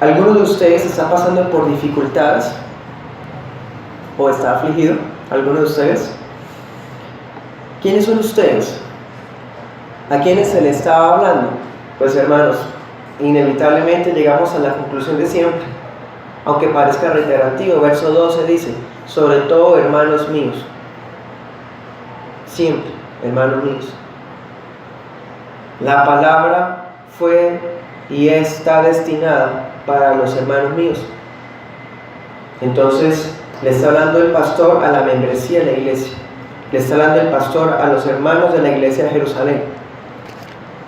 ¿Alguno de ustedes está pasando por dificultades? ¿O está afligido? ¿Alguno de ustedes? ¿Quiénes son ustedes? ¿A quiénes se le estaba hablando? Pues hermanos, inevitablemente llegamos a la conclusión de siempre, aunque parezca reiterativo. Verso 12 dice: sobre todo, hermanos míos. Siempre, hermanos míos. La palabra fue y está destinada para los hermanos míos. Entonces, le está hablando el pastor a la membresía de la iglesia. Le está hablando el pastor a los hermanos de la iglesia de Jerusalén.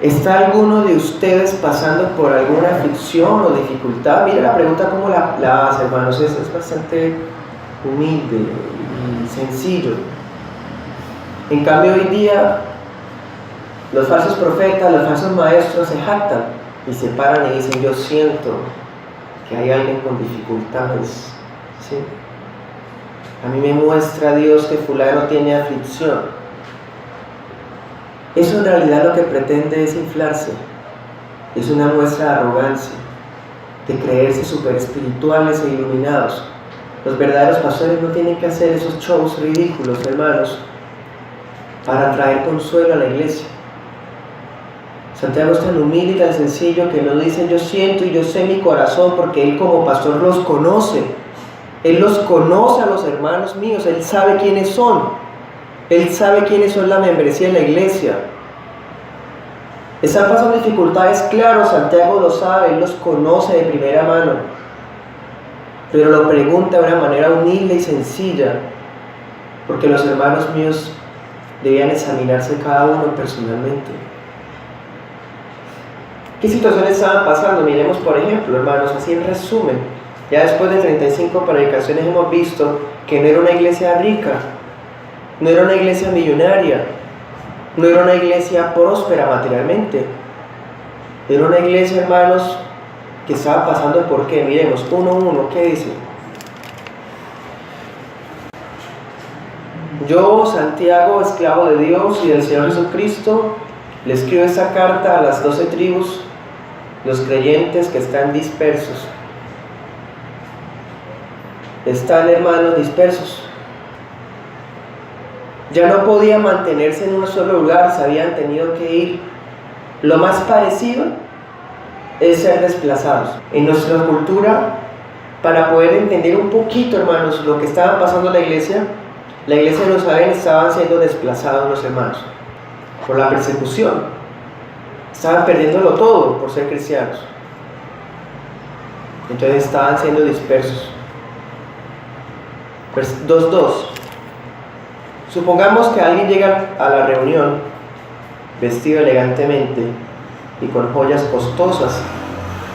¿Está alguno de ustedes pasando por alguna aflicción o dificultad? Mira la pregunta cómo la hace, hermanos. Es bastante humilde y sencillo. En cambio, hoy día, los falsos profetas, los falsos maestros se jactan y se paran y dicen: yo siento que hay alguien con dificultades, ¿sí? A mí me muestra Dios que fulano tiene aflicción. Eso en realidad lo que pretende es inflarse. Es una muestra de arrogancia, de creerse súper espirituales e iluminados. Los verdaderos pastores no tienen que hacer esos shows ridículos, hermanos, para traer consuelo a la iglesia. Santiago es tan humilde y tan sencillo que nos dice: yo siento y yo sé mi corazón, porque él como pastor los conoce. Él los conoce a los hermanos míos, él sabe quiénes son. Él sabe quiénes son la membresía de la iglesia. ¿Están pasando dificultades? Claro, Santiago lo sabe, él los conoce de primera mano. Pero lo pregunta de una manera humilde y sencilla, porque los hermanos míos debían examinarse cada uno personalmente. ¿Qué situaciones estaban pasando? Miremos, por ejemplo, hermanos, así en resumen. Ya después de 35 predicaciones hemos visto que no era una iglesia rica, no era una iglesia millonaria, no era una iglesia próspera materialmente. Era una iglesia, hermanos, que estaba pasando por qué. Miremos, 1:1, ¿qué dice? Yo, Santiago, esclavo de Dios y del Señor Jesucristo, le escribo esta carta a las 12 tribus, los creyentes que están dispersos. Están, hermanos, dispersos. Ya no podían mantenerse en un solo lugar, se habían tenido que ir. Lo más parecido es ser desplazados. En nuestra cultura, para poder entender un poquito, hermanos, lo que estaba pasando en la iglesia de Jerusalén, estaban siendo desplazados los hermanos por la persecución. Estaban perdiéndolo todo por ser cristianos. Entonces estaban siendo dispersos. 2:2. Supongamos que alguien llega a la reunión vestido elegantemente y con joyas costosas,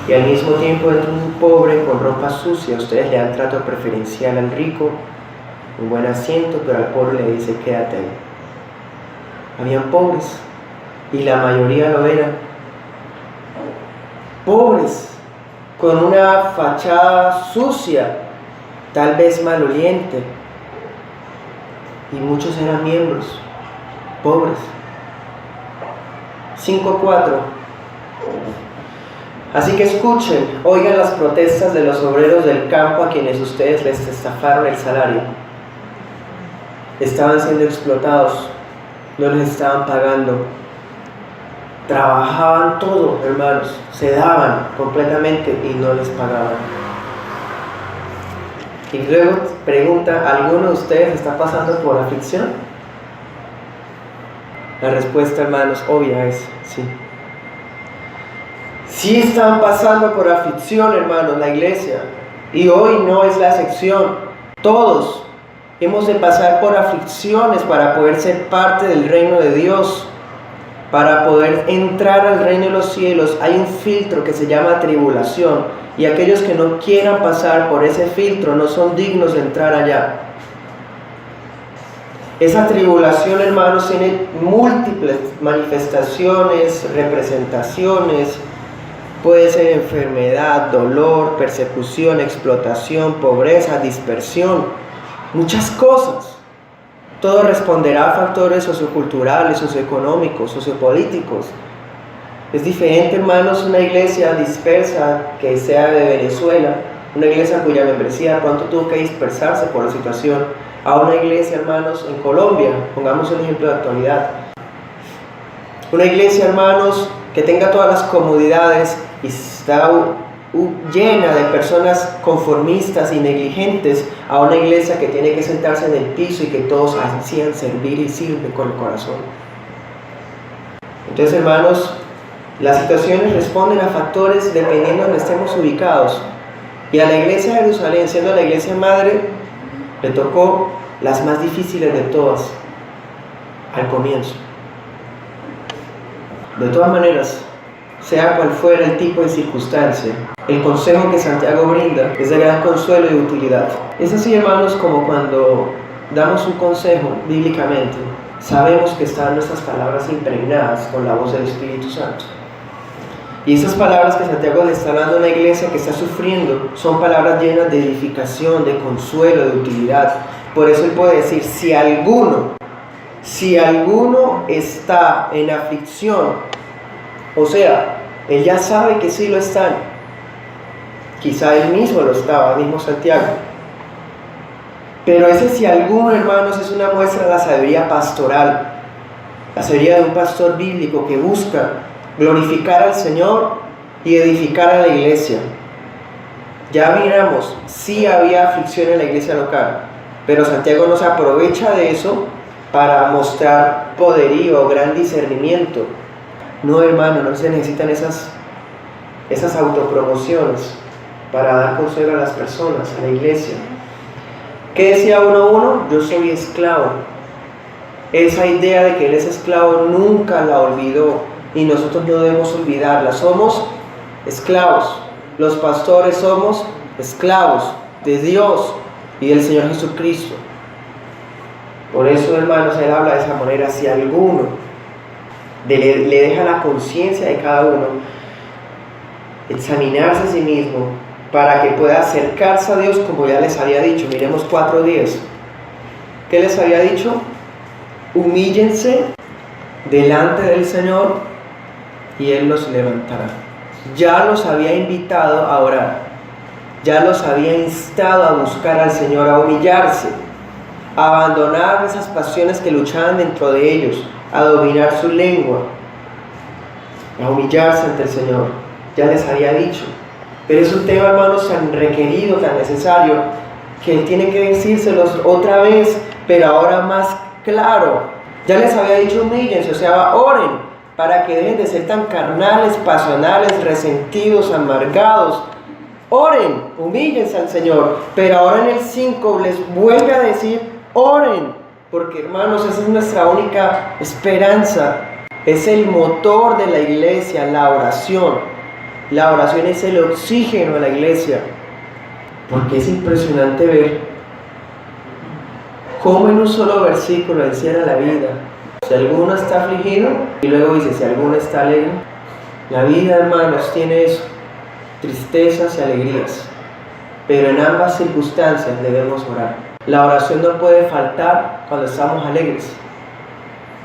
y al mismo tiempo entra un pobre con ropa sucia. Ustedes le dan trato preferencial al rico, un buen asiento, pero al pobre le dice: quédate ahí. Habían pobres, y la mayoría lo eran. Pobres, con una fachada sucia, tal vez maloliente, y muchos eran miembros, pobres. 5:4. Así que escuchen, oigan las protestas de los obreros del campo a quienes ustedes les estafaron el salario. Estaban siendo explotados, no les estaban pagando. Trabajaban todo, hermanos, se daban completamente y no les pagaban. Y luego pregunta: ¿alguno de ustedes está pasando por aflicción? La respuesta, hermanos, obvia es sí. Sí están pasando por aflicción, hermanos, la iglesia. Y hoy no es la excepción. Todos hemos de pasar por aflicciones para poder ser parte del reino de Dios. Para poder entrar al reino de los cielos hay un filtro que se llama tribulación. Y aquellos que no quieran pasar por ese filtro no son dignos de entrar allá. Esa tribulación, hermanos, tiene múltiples manifestaciones, representaciones. Puede ser enfermedad, dolor, persecución, explotación, pobreza, dispersión, muchas cosas. Todo responderá a factores socioculturales, socioeconómicos, sociopolíticos. Es diferente, hermanos, una iglesia dispersa que sea de Venezuela, una iglesia cuya membresía de pronto tuvo que dispersarse por la situación, a una iglesia, hermanos, en Colombia, pongamos un ejemplo de actualidad. Una iglesia, hermanos, que tenga todas las comodidades y está llena de personas conformistas y negligentes, a una iglesia que tiene que sentarse en el piso y que todos ansían servir y sirven con el corazón. Entonces, hermanos, las situaciones responden a factores dependiendo de donde estemos ubicados. Y a la iglesia de Jerusalén, siendo la iglesia madre, le tocó las más difíciles de todas al comienzo. De todas maneras, sea cual fuera el tipo de circunstancia, el consejo que Santiago brinda es de gran consuelo y utilidad. Es así, hermanos, como cuando damos un consejo bíblicamente, sabemos que están nuestras palabras impregnadas con la voz del Espíritu Santo. Y esas palabras que Santiago le está dando a una iglesia que está sufriendo son palabras llenas de edificación, de consuelo, de utilidad. Por eso él puede decir, si alguno está en aflicción, o sea, él ya sabe que sí lo están. Quizá él mismo lo estaba, mismo Santiago. Pero ese si alguno, hermanos, es una muestra de la sabiduría pastoral, la sabiduría de un pastor bíblico que busca glorificar al Señor y edificar a la iglesia. Ya miramos, sí había aflicción en la iglesia local, pero Santiago no se aprovecha de eso para mostrar poderío o gran discernimiento. No, hermano, no se necesitan esas autopromociones para dar consuelo a las personas, a la iglesia. ¿Qué decía 1:1? Yo soy esclavo. Esa idea de que él es esclavo nunca la olvidó y nosotros no debemos olvidarla. Somos esclavos. Los pastores somos esclavos de Dios y del Señor Jesucristo. Por eso, hermanos, él habla de esa manera. Si alguno le deja la conciencia de cada uno examinarse a sí mismo para que pueda acercarse a Dios, como ya les había dicho. Miremos 4:10. ¿Qué les había dicho? Humíllense delante del Señor y Él los levantará. Ya los había invitado a orar, ya los había instado a buscar al Señor, a humillarse, a abandonar esas pasiones que luchaban dentro de ellos, a dominar su lengua, a humillarse ante el Señor. Ya les había dicho. Pero es un tema, hermanos, tan requerido, tan necesario, que Él tiene que decírselos otra vez, pero ahora más claro. Ya les había dicho, humíllense, o sea, oren, para que dejen de ser tan carnales, pasionales, resentidos, amargados. Oren, humíllense al Señor. Pero ahora en el 5 les vuelve a decir, oren, porque, hermanos, esa es nuestra única esperanza. Es el motor de la iglesia, la oración. La oración es el oxígeno de la iglesia, porque es impresionante ver cómo en un solo versículo encierra la vida. Si alguno está afligido, y luego dice, si alguno está alegre. La vida, hermanos, tiene eso, tristezas y alegrías, pero en ambas circunstancias debemos orar. La oración no puede faltar cuando estamos alegres,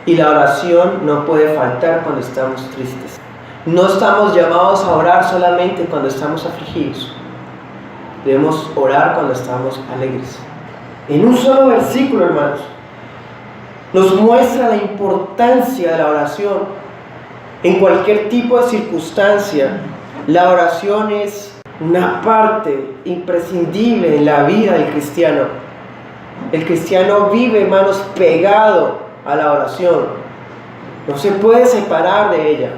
y la oración no puede faltar cuando estamos tristes. No estamos llamados a orar solamente cuando estamos afligidos. Debemos orar cuando estamos alegres. En un solo versículo, hermanos, nos muestra la importancia de la oración. En cualquier tipo de circunstancia, la oración es una parte imprescindible en la vida del cristiano. El cristiano vive, hermanos, pegado a la oración. No se puede separar de ella.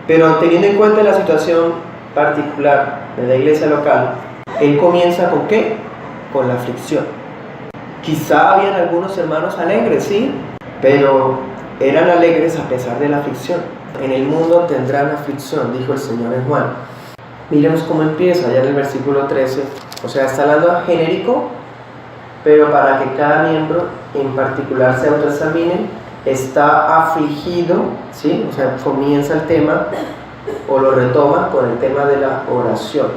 Pero teniendo en cuenta la situación particular de la iglesia local, él comienza ¿con qué? Con la aflicción. Quizá habían algunos hermanos alegres, sí, pero eran alegres a pesar de la aflicción. En el mundo tendrán aflicción, dijo el Señor en Juan. Miremos cómo empieza ya en el versículo 13. O sea, está hablando genérico, pero para que cada miembro en particular se autoexamine. Está afligido, ¿sí? O sea, comienza el tema o lo retoma con el tema de la oración.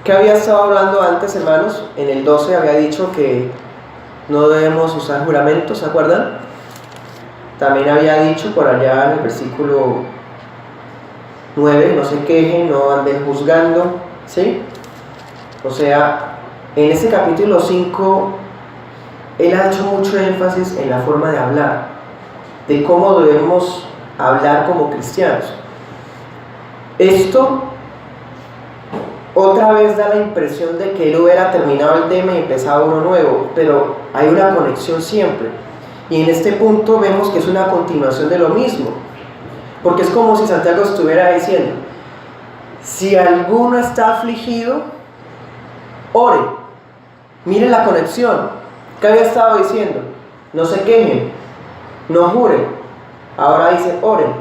¿Qué había estado hablando antes, hermanos? En el 12 había dicho que no debemos usar juramentos, ¿se acuerdan? También había dicho por allá en el versículo 9, no se quejen, no anden juzgando, ¿sí? O sea, en este capítulo 5, él ha hecho mucho énfasis en la forma de hablar, de cómo debemos hablar como cristianos. Esto otra vez da la impresión de que él hubiera terminado el tema y empezado uno nuevo, pero hay una conexión siempre. Y en este punto vemos que es una continuación de lo mismo, porque es como si Santiago estuviera diciendo: si alguno está afligido, ore. Mire la conexión. ¿Qué había estado diciendo? No se quejen, no juren. Ahora dice oren.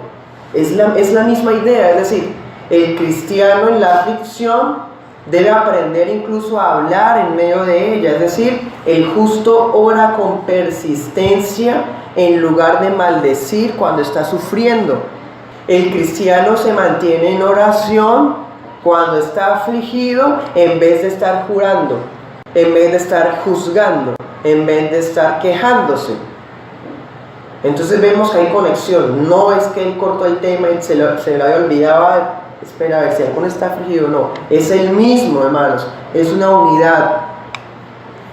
Es la misma idea, es decir, el cristiano en la aflicción debe aprender incluso a hablar en medio de ella. Es decir, el justo ora con persistencia en lugar de maldecir cuando está sufriendo. El cristiano se mantiene en oración cuando está afligido, en vez de estar jurando, en vez de estar juzgando, en vez de estar quejándose. Entonces vemos que hay conexión. No es que él cortó el tema y se lo había olvidado. Espera a ver si alguno está afligido. No, es el mismo, hermanos. Es una unidad.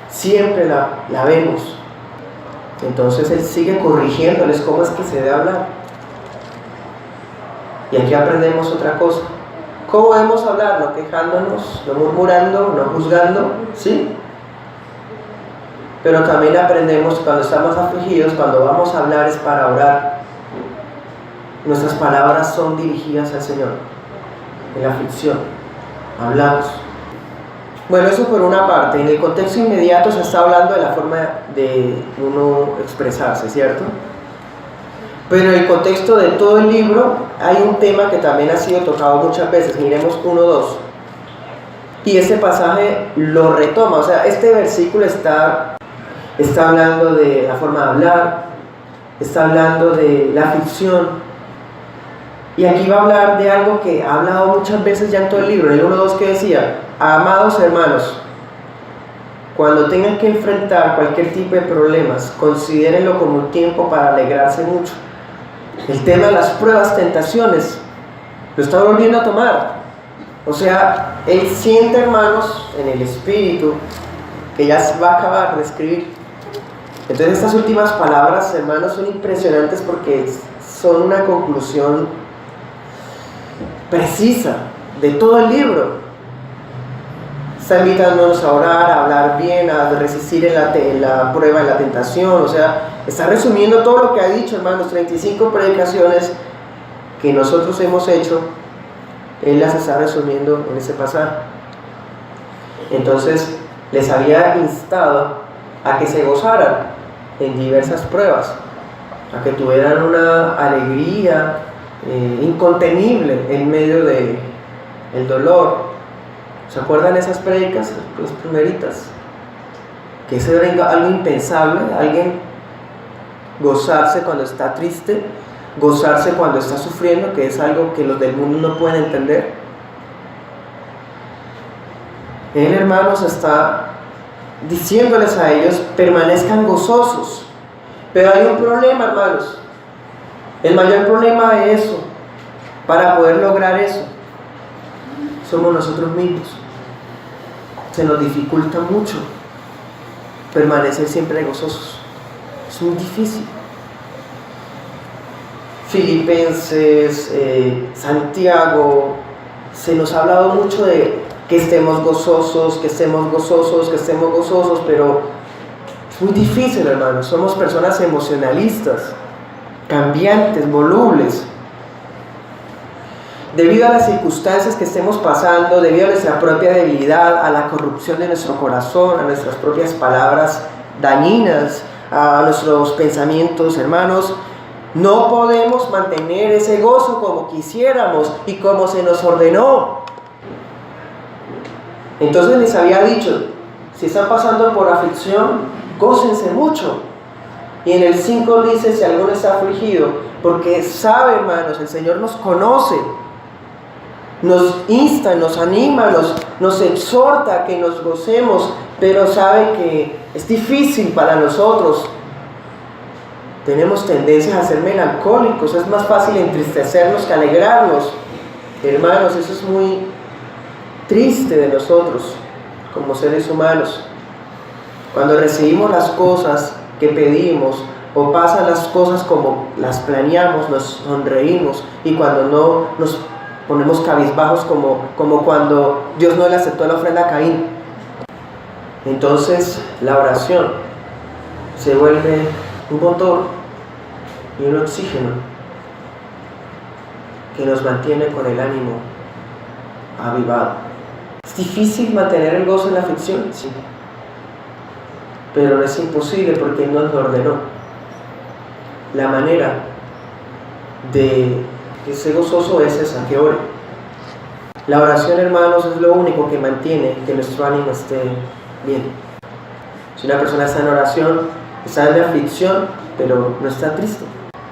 Siempre la vemos. Entonces él sigue corrigiéndoles cómo es que se debe hablar. Y aquí aprendemos otra cosa. ¿Cómo debemos hablar? No quejándonos, no murmurando, no juzgando, ¿sí? Pero también aprendemos cuando estamos afligidos, cuando vamos a hablar es para orar. Nuestras palabras son dirigidas al Señor. En la aflicción hablamos. Bueno, eso por una parte. En el contexto inmediato se está hablando de la forma de uno expresarse, ¿cierto? Pero en el contexto de todo el libro hay un tema que también ha sido tocado muchas veces. Miremos 1:2. Y este pasaje lo retoma. O sea, este versículo está hablando de la forma de hablar, está hablando de la aflicción. Y aquí va a hablar de algo que ha hablado muchas veces ya en todo el libro. En el 1:2 que decía: amados hermanos, cuando tengan que enfrentar cualquier tipo de problemas, considérenlo como un tiempo para alegrarse mucho. El tema de las pruebas, tentaciones, lo está volviendo a tomar. O sea, él siente, hermanos, en el espíritu, que ya se va a acabar de escribir. Entonces estas últimas palabras, hermanos, son impresionantes porque son una conclusión precisa de todo el libro. Está invitándonos a orar, a hablar bien, a resistir en la prueba, en la tentación. O sea, está resumiendo todo lo que ha dicho, hermanos. 35 predicaciones que nosotros hemos hecho, él las está resumiendo en ese pasaje. Entonces, les había instado a que se gozaran en diversas pruebas, a que tuvieran una alegría incontenible en medio del dolor. ¿Se acuerdan esas prédicas, las primeritas? Que eso era algo impensable, alguien gozarse cuando está triste, gozarse cuando está sufriendo, que es algo que los del mundo no pueden entender. Él, hermanos, está diciéndoles a ellos: permanezcan gozosos. Pero hay un problema, hermanos. El mayor problema de eso, para poder lograr eso, somos nosotros mismos. Se nos dificulta mucho permanecer siempre gozosos. Es muy difícil. Filipenses, Santiago, se nos ha hablado mucho de que estemos gozosos, que estemos gozosos, que estemos gozosos, pero es muy difícil, hermanos. Somos personas emocionalistas, cambiantes, volubles. Debido a las circunstancias que estemos pasando, debido a nuestra propia debilidad, a la corrupción de nuestro corazón, a nuestras propias palabras dañinas, a nuestros pensamientos, hermanos, no podemos mantener ese gozo como quisiéramos y como se nos ordenó. Entonces les había dicho: si están pasando por aflicción, gócense mucho. Y en el 5 dice: si alguno está afligido, porque sabe, hermanos, el Señor nos conoce, nos insta, nos anima, nos exhorta a que nos gocemos, pero sabe que es difícil para nosotros. Tenemos tendencias a ser melancólicos, es más fácil entristecernos que alegrarnos. Hermanos, eso es muy triste de nosotros como seres humanos. Cuando recibimos las cosas que pedimos o pasan las cosas como las planeamos, nos sonreímos, y cuando no, nos ponemos cabizbajos como cuando Dios no le aceptó la ofrenda a Caín. Entonces la oración se vuelve un motor y un oxígeno que nos mantiene con el ánimo avivado. ¿Es difícil mantener el gozo en la aflicción? Sí. Pero no es imposible, porque Él nos lo ordenó. La manera de que sea gozoso es esa, que ore. La oración, hermanos, es lo único que mantiene que nuestro ánimo esté bien. Si una persona está en oración, está en aflicción, pero no está triste,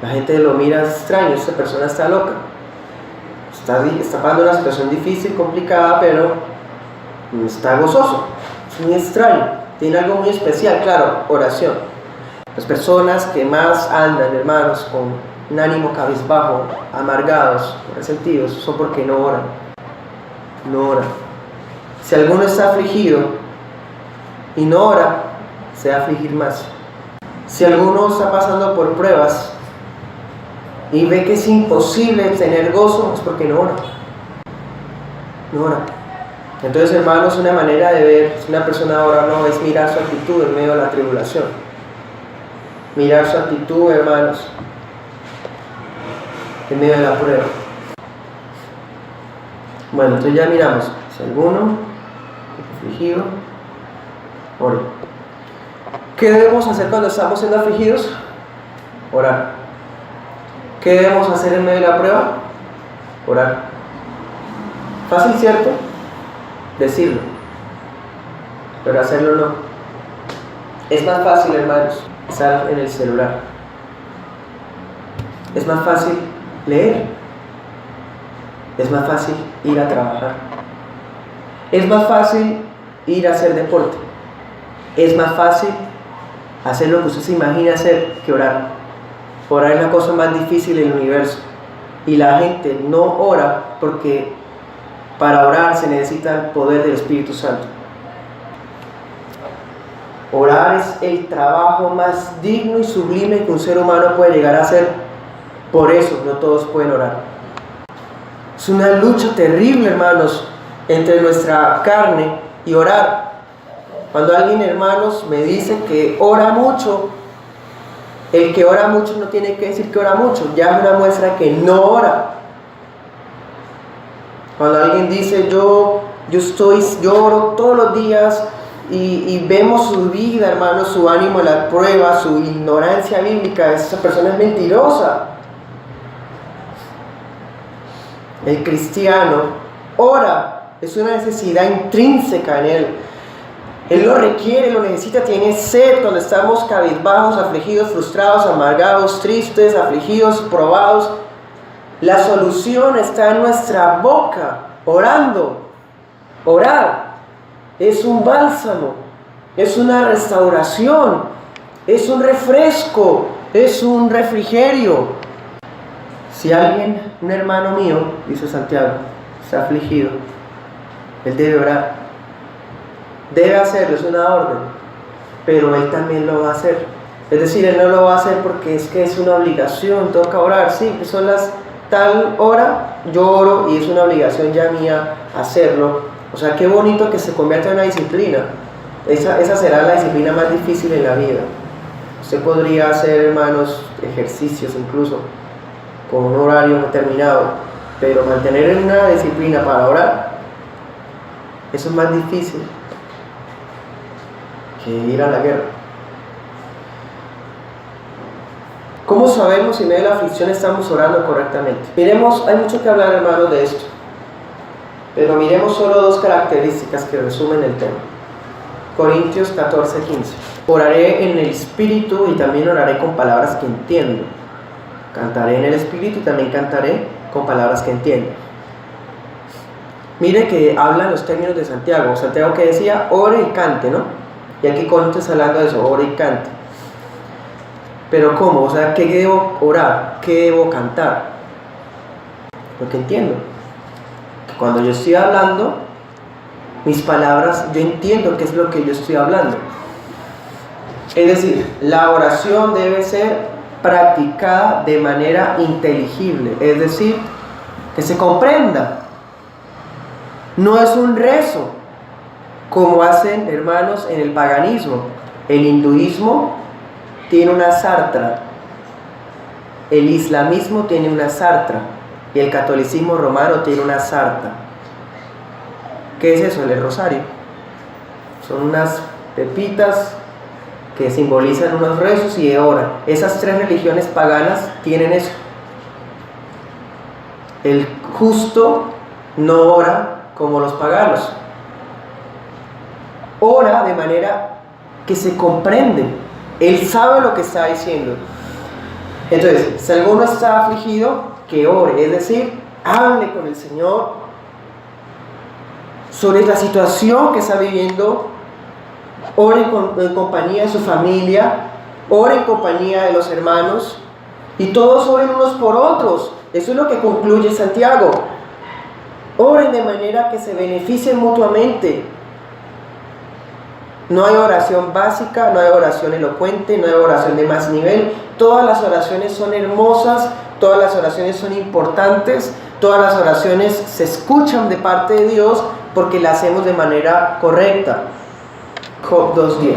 la gente lo mira extraño, esta persona está loca. Está pasando una situación difícil, complicada, pero está gozoso. Es muy extraño, tiene algo muy especial. Claro, oración. Las personas que más andan, hermanos, con un ánimo cabizbajo, amargados, resentidos, son porque no oran. No oran. Si alguno está afligido y no ora, se va a afligir más. Si alguno está pasando por pruebas y ve que es imposible tener gozo, es porque no ora. No ora. Entonces, hermanos, una manera de ver si una persona ora o no es mirar su actitud en medio de la tribulación. Mirar su actitud, hermanos, en medio de la prueba. Bueno, entonces ya miramos. Si alguno afligido, ore. ¿Qué debemos hacer cuando estamos siendo afligidos? Orar. ¿Qué debemos hacer en medio de la prueba? Orar. Fácil, ¿cierto? Decirlo, pero hacerlo no. Es más fácil, hermanos, estar en el celular. Es más fácil leer. Es más fácil ir a trabajar. Es más fácil ir a hacer deporte. Es más fácil hacer lo que usted se imagina hacer que orar. Orar es la cosa más difícil del universo. Y la gente no ora porque para orar se necesita el poder del Espíritu Santo. Orar es el trabajo más digno y sublime que un ser humano puede llegar a hacer. Por eso no todos pueden orar. Es una lucha terrible, hermanos, entre nuestra carne y orar. Cuando alguien, hermanos, me dice que ora mucho, el que ora mucho no tiene que decir que ora mucho, ya es una muestra que no ora. Cuando alguien dice yo oro todos los días y vemos su vida, hermanos, su ánimo en la prueba, su ignorancia bíblica, esa persona es mentirosa. El cristiano ora, es una necesidad intrínseca en él. Él lo requiere, lo necesita, tiene sed cuando estamos cabizbajos, afligidos, frustrados, amargados, tristes, afligidos, probados. La solución está en nuestra boca, orando. Orar es un bálsamo, es una restauración, es un refresco, es un refrigerio. Si alguien, un hermano mío, dice Santiago, está afligido, él debe orar. Debe hacerlo, es una orden, pero él también lo va a hacer. Es decir, él no lo va a hacer porque es que es una obligación, toca orar. Sí, que son las tal hora, yo oro y es una obligación ya mía hacerlo. O sea, qué bonito que se convierta en una disciplina. Esa será la disciplina más difícil en la vida. Usted podría hacer, hermanos, ejercicios incluso con un horario determinado, pero mantener en una disciplina para orar, eso es más difícil que ir a la guerra. ¿Cómo sabemos si en medio de la aflicción estamos orando correctamente? Miremos, hay mucho que hablar, hermanos, de esto, pero miremos solo dos características que resumen el tema. Corintios 14:15. Oraré en el Espíritu y también oraré con palabras que entiendo. Cantaré en el Espíritu y también cantaré con palabras que entiendo. Mire que hablan los términos de Santiago. Santiago que decía, ore y cante, ¿no? Y aquí Corintios está hablando de eso, ore y cante. Pero ¿cómo? O sea, ¿qué debo orar? ¿Qué debo cantar? Lo que entiendo. que cuando yo estoy hablando, mis palabras, yo entiendo qué es lo que yo estoy hablando. Es decir, la oración debe ser practicada de manera inteligible, es decir, que se comprenda. No es un rezo, como hacen, hermanos, en el paganismo. El hinduismo tiene una sartra, el islamismo tiene una sartra y el catolicismo romano tiene una sarta. ¿Qué es eso? El rosario. Son unas pepitas que simbolizan unos rezos y oran. Esas tres religiones paganas tienen eso. El justo no ora como los paganos. Ora de manera que se comprende. Él sabe lo que está diciendo. Entonces, si alguno está afligido, que ore. Es decir, hable con el Señor sobre la situación que está viviendo. Ore en compañía de su familia. Ore en compañía de los hermanos. Y todos oren unos por otros. Eso es lo que concluye Santiago. Oren de manera que se beneficien mutuamente. No hay oración básica, no hay oración elocuente, no hay oración de más nivel. Todas las oraciones son hermosas, todas las oraciones son importantes, todas las oraciones se escuchan de parte de Dios porque las hacemos de manera correcta. Job 2:10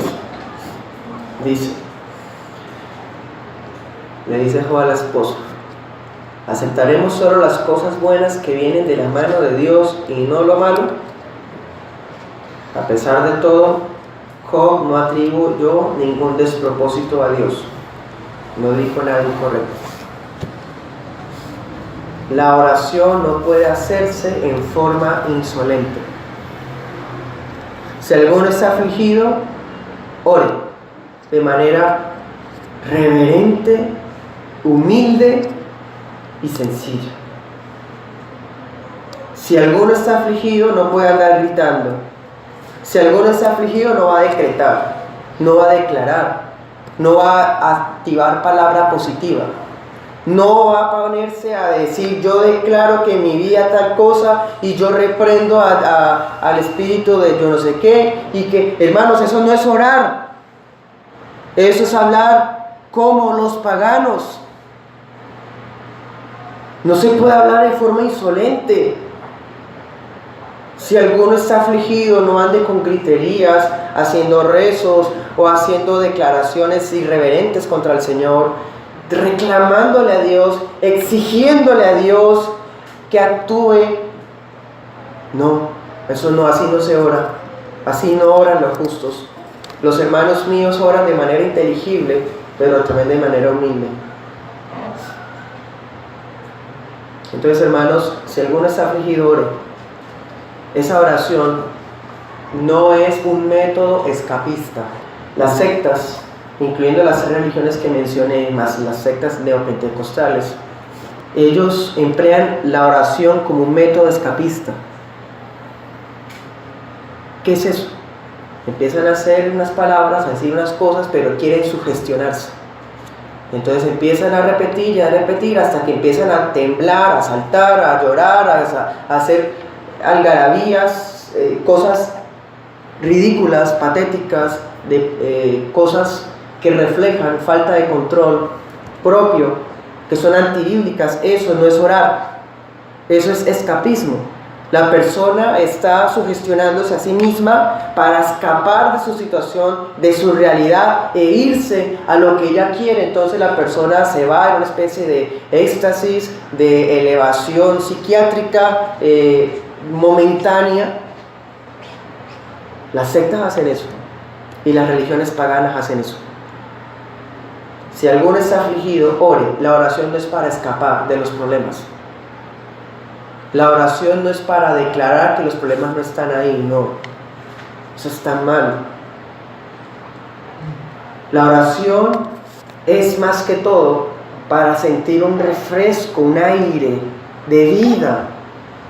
dice, le dice Job a la esposa: ¿aceptaremos solo las cosas buenas que vienen de la mano de Dios y no lo malo? A pesar de todo, Job no atribuyó ningún despropósito a Dios. No dijo nada incorrecto. La oración no puede hacerse en forma insolente. Si alguno está afligido, ore de manera reverente, humilde y sencilla. Si alguno está afligido, no puede andar gritando. Si alguno está afligido, no va a decretar, no va a declarar, no va a activar palabra positiva, no va a ponerse a decir: yo declaro que en mi vida tal cosa y yo reprendo al espíritu de yo no sé qué. Y que, hermanos, eso no es orar, eso es hablar como los paganos. No se puede hablar de forma insolente. Si alguno está afligido, no ande con griterías, haciendo rezos o haciendo declaraciones irreverentes contra el Señor, reclamándole a Dios, exigiéndole a Dios que actúe. No, eso no, así no se ora. Así no oran los justos. Los hermanos míos oran de manera inteligible, pero también de manera humilde. Entonces, hermanos, si alguno está afligido, ore. Esa oración no es un método escapista. Las sectas, incluyendo las tres religiones que mencioné, más las sectas neopentecostales, ellos emplean la oración como un método escapista. ¿Qué es eso? Empiezan a hacer unas palabras, a decir unas cosas, pero quieren sugestionarse. Entonces empiezan a repetir y a repetir hasta que empiezan a temblar, a saltar, a llorar, a hacer algarabías, cosas ridículas, patéticas, cosas que reflejan falta de control propio, que son antibíblicas. Eso no es orar, eso es escapismo. La persona está sugestionándose a sí misma para escapar de su situación, de su realidad e irse a lo que ella quiere. Entonces la persona se va en una especie de éxtasis, de elevación psiquiátrica momentánea. Las sectas hacen eso y las religiones paganas hacen eso. Si alguno está afligido, ore. La oración no es para escapar de los problemas. La oración no es para declarar que los problemas no están ahí, no. Eso está mal. La oración es más que todo para sentir un refresco, un aire de vida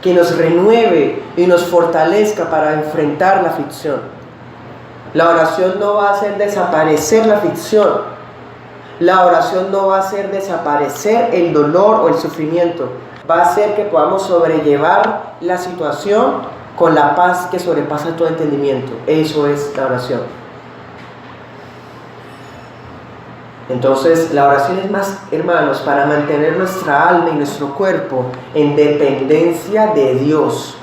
que nos renueve y nos fortalezca para enfrentar la aflicción. La oración no va a hacer desaparecer la aflicción. La oración no va a hacer desaparecer el dolor o el sufrimiento. va a hacer que podamos sobrellevar la situación con la paz que sobrepasa todo entendimiento. Eso es la oración. Entonces, la oración es más, hermanos, para mantener nuestra alma y nuestro cuerpo en dependencia de Dios.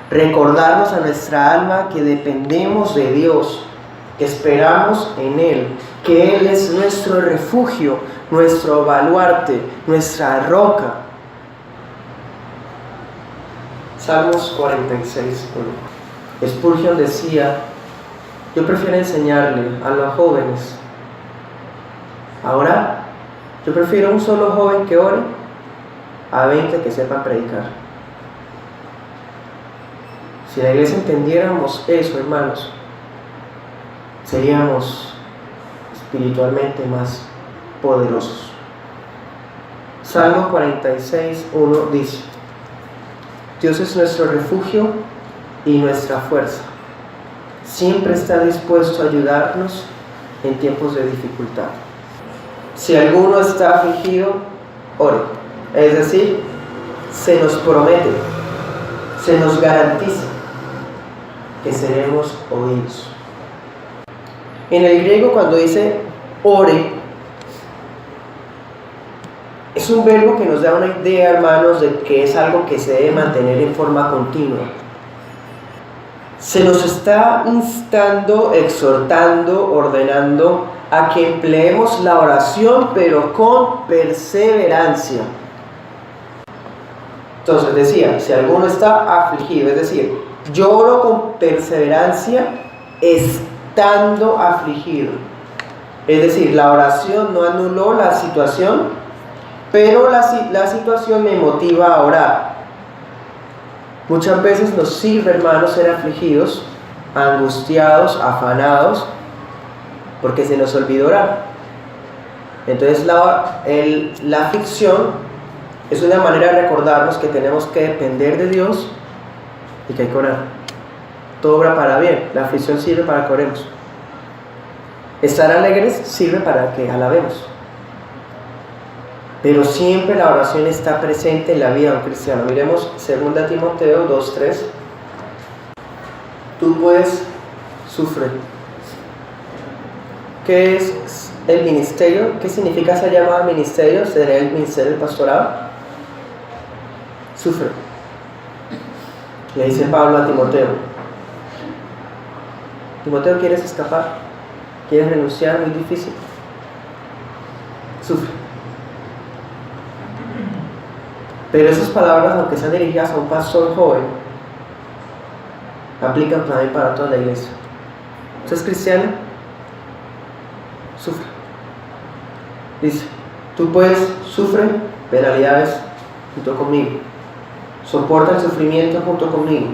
Recordarnos a nuestra alma que dependemos de Dios, que esperamos en Él, que Él es nuestro refugio, nuestro baluarte, nuestra roca. Salmos 46. Spurgeon decía: yo prefiero enseñarle a los jóvenes a orar. Yo prefiero un solo joven que ore a 20 que sepan predicar. Si la iglesia entendiéramos eso, hermanos, seríamos espiritualmente más poderosos. Salmo 46, 1 dice: Dios es nuestro refugio y nuestra fuerza. Siempre está dispuesto a ayudarnos en tiempos de dificultad. Si alguno está afligido, ore. Es decir, se nos promete, se nos garantiza que seremos oídos. En el griego, cuando dice ore, es un verbo que nos da una idea, hermanos, de que es algo que se debe mantener en forma continua. Se nos está instando, exhortando, ordenando a que empleemos la oración, pero con perseverancia. Entonces decía, si alguno está afligido, es decir, yo oro con perseverancia estando afligido. Es decir, la oración no anuló la situación, pero la situación me motiva a orar. Muchas veces nos sirve, hermanos, ser afligidos, angustiados, afanados, porque se nos olvidó orar. Entonces la aflicción es una manera de recordarnos que tenemos que depender de Dios y que hay que orar. Todo obra para bien. La aflicción sirve para que oremos. Estar alegres sirve para que alabemos. Pero siempre la oración está presente en la vida de un cristiano. Miremos 2 Timoteo 2:3. Tú puedes sufrir. ¿Qué es el ministerio? ¿Qué significa ser llamado ministerio? ¿Sería el ministerio del pastorado? Sufre. Le dice Pablo a Timoteo: Timoteo, ¿quieres escapar? ¿Quieres renunciar? Muy difícil. Sufre. Pero esas palabras, aunque sean dirigidas a un pastor joven, aplican también para toda la iglesia. ¿Usted es cristiano? Sufre. Dice: tú puedes, sufre penalidades junto conmigo. Soporta el sufrimiento junto conmigo,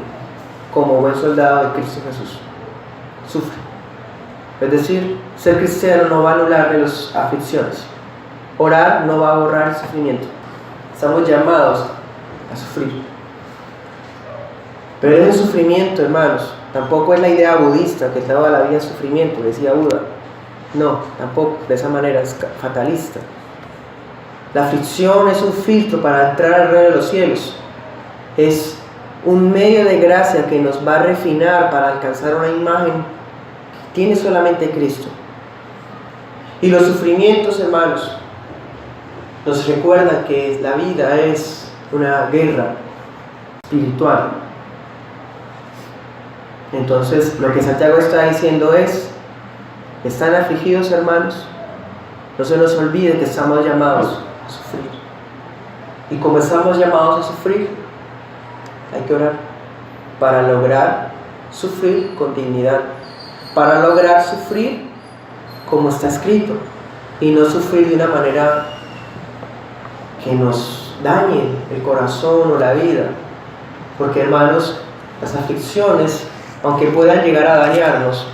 como buen soldado de Cristo Jesús. Sufre. Es decir, ser cristiano no va a anular las aflicciones. Orar no va a borrar el sufrimiento. Estamos llamados a sufrir. Pero ese sufrimiento, hermanos, tampoco es la idea budista que toda la vida es sufrimiento, decía Buda. No, tampoco, de esa manera es fatalista. La aflicción es un filtro para entrar al reino de los cielos. Es un medio de gracia que nos va a refinar para alcanzar una imagen que tiene solamente Cristo. Y los sufrimientos, hermanos, nos recuerdan que la vida es una guerra espiritual. Entonces, lo que Santiago está diciendo es: ¿están afligidos, hermanos? No se nos olvide que estamos llamados a sufrir. Y como estamos llamados a sufrir, hay que orar para lograr sufrir con dignidad, para lograr sufrir como está escrito y no sufrir de una manera que nos dañe el corazón o la vida. Porque, hermanos, las aflicciones, aunque puedan llegar a dañarnos,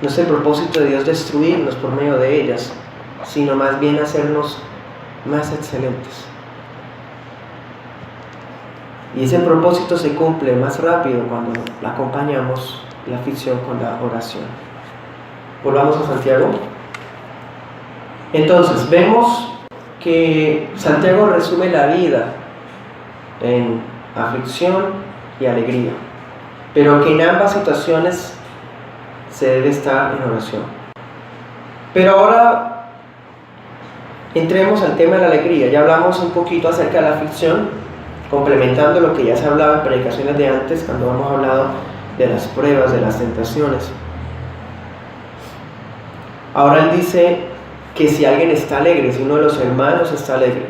no es el propósito de Dios destruirnos por medio de ellas, sino más bien hacernos más excelentes. Y ese propósito se cumple más rápido cuando acompañamos la aflicción con la oración. Volvamos a Santiago. Entonces, vemos que Santiago resume la vida en aflicción y alegría, pero que en ambas situaciones se debe estar en oración. Pero ahora entremos al tema de la alegría. Ya hablamos un poquito acerca de la aflicción, complementando lo que ya se hablaba en predicaciones de antes, cuando hemos hablado de las pruebas, de las tentaciones. Ahora él dice que si alguien está alegre, si uno de los hermanos está alegre.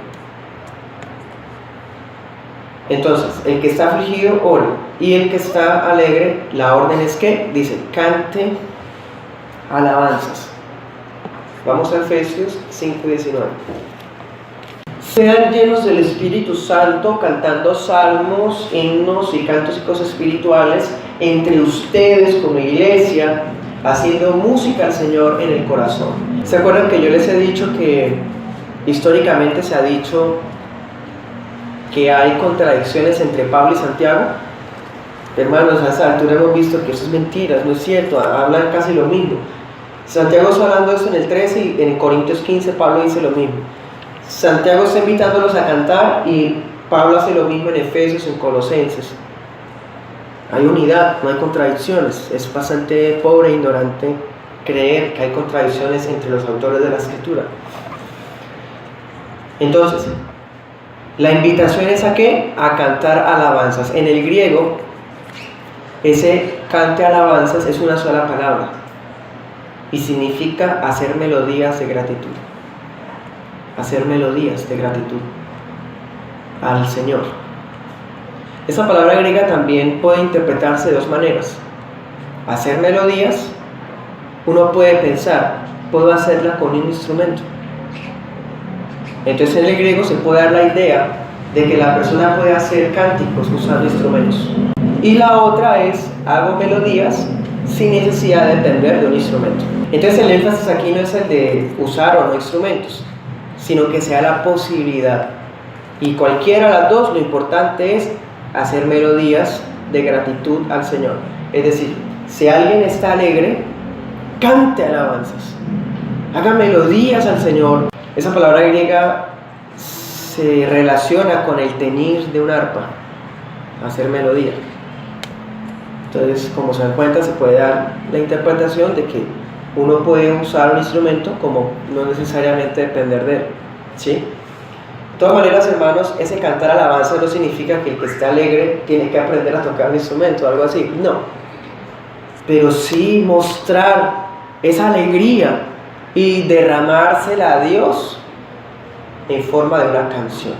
Entonces, el que está afligido, ore. Y el que está alegre, la orden es que, dice, cante alabanzas. Vamos a Efesios 5:19. Sean llenos del Espíritu Santo, cantando salmos, himnos y cantos espirituales entre ustedes como iglesia, haciendo música al Señor en el corazón. ¿Se acuerdan que yo les he dicho que históricamente se ha dicho que hay contradicciones entre Pablo y Santiago? Hermanos, a esa altura hemos visto que eso es mentira, no es cierto, hablan casi lo mismo. Santiago está hablando de eso en el 13 y en Corintios 15 Pablo dice lo mismo. Santiago está invitándolos a cantar y Pablo hace lo mismo en Efesios, en Colosenses. Hay unidad, no hay contradicciones. Es bastante pobre e ignorante creer que hay contradicciones entre los autores de la Escritura. Entonces, la invitación es ¿a qué? A cantar alabanzas. En el griego, ese cante alabanzas es una sola palabra y significa hacer melodías de gratitud. Hacer melodías de gratitud al Señor. Esa palabra griega también puede interpretarse de dos maneras. Hacer melodías, uno puede pensar, puedo hacerla con un instrumento. Entonces en el griego se puede dar la idea de que la persona puede hacer cánticos usando instrumentos. Y la otra es, hago melodías sin necesidad de depender de un instrumento. Entonces el énfasis aquí no es el de usar o no instrumentos, sino que sea la posibilidad. Y cualquiera de las dos, lo importante es hacer melodías de gratitud al Señor. Es decir, si alguien está alegre, cante alabanzas, haga melodías al Señor. Esa palabra griega se relaciona con el teñir de un arpa, hacer melodía. Entonces, como se dan cuenta, se puede dar la interpretación de que uno puede usar un instrumento como no necesariamente depender de él, ¿sí? De todas maneras, hermanos, ese cantar alabanza no significa que el que está alegre tiene que aprender a tocar un instrumento o algo así, no. Pero sí mostrar esa alegría y derramársela a Dios en forma de una canción.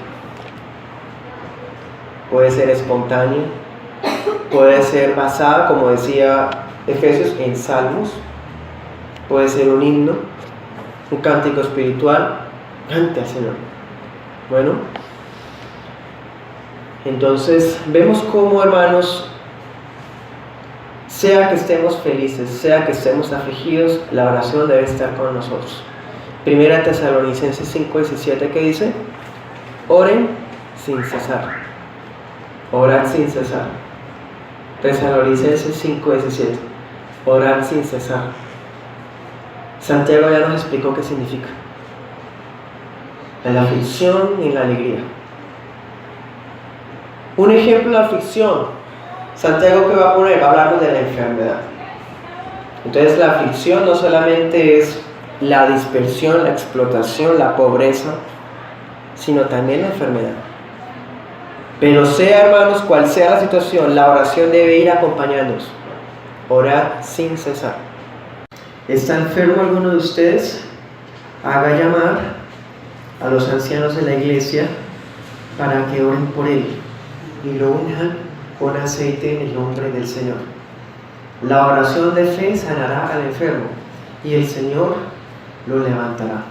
Puede ser espontánea, puede ser basada, como decía Efesios, en salmos, puede ser un himno, un cántico espiritual. Cante al Señor. Bueno, entonces vemos cómo, hermanos, sea que estemos felices, sea que estemos afligidos, la oración debe estar con nosotros. Primera Tesalonicenses 5:17, que dice: oren sin cesar. Orad sin cesar. Tesalonicenses 5:17. Orad sin cesar. Santiago ya nos explicó qué significa. En la aflicción y en la alegría. Un ejemplo de aflicción, Santiago, que va a poner, va a hablarnos de la enfermedad. Entonces la aflicción no solamente es la dispersión, la explotación, la pobreza, sino también la enfermedad. Pero sea, hermanos, cual sea la situación, la oración debe ir acompañándonos. Orad sin cesar. ¿Está enfermo alguno de ustedes? Haga llamar a los ancianos de la iglesia para que oren por él y lo unjan con aceite en el nombre del Señor. La oración de fe sanará al enfermo y el Señor lo levantará.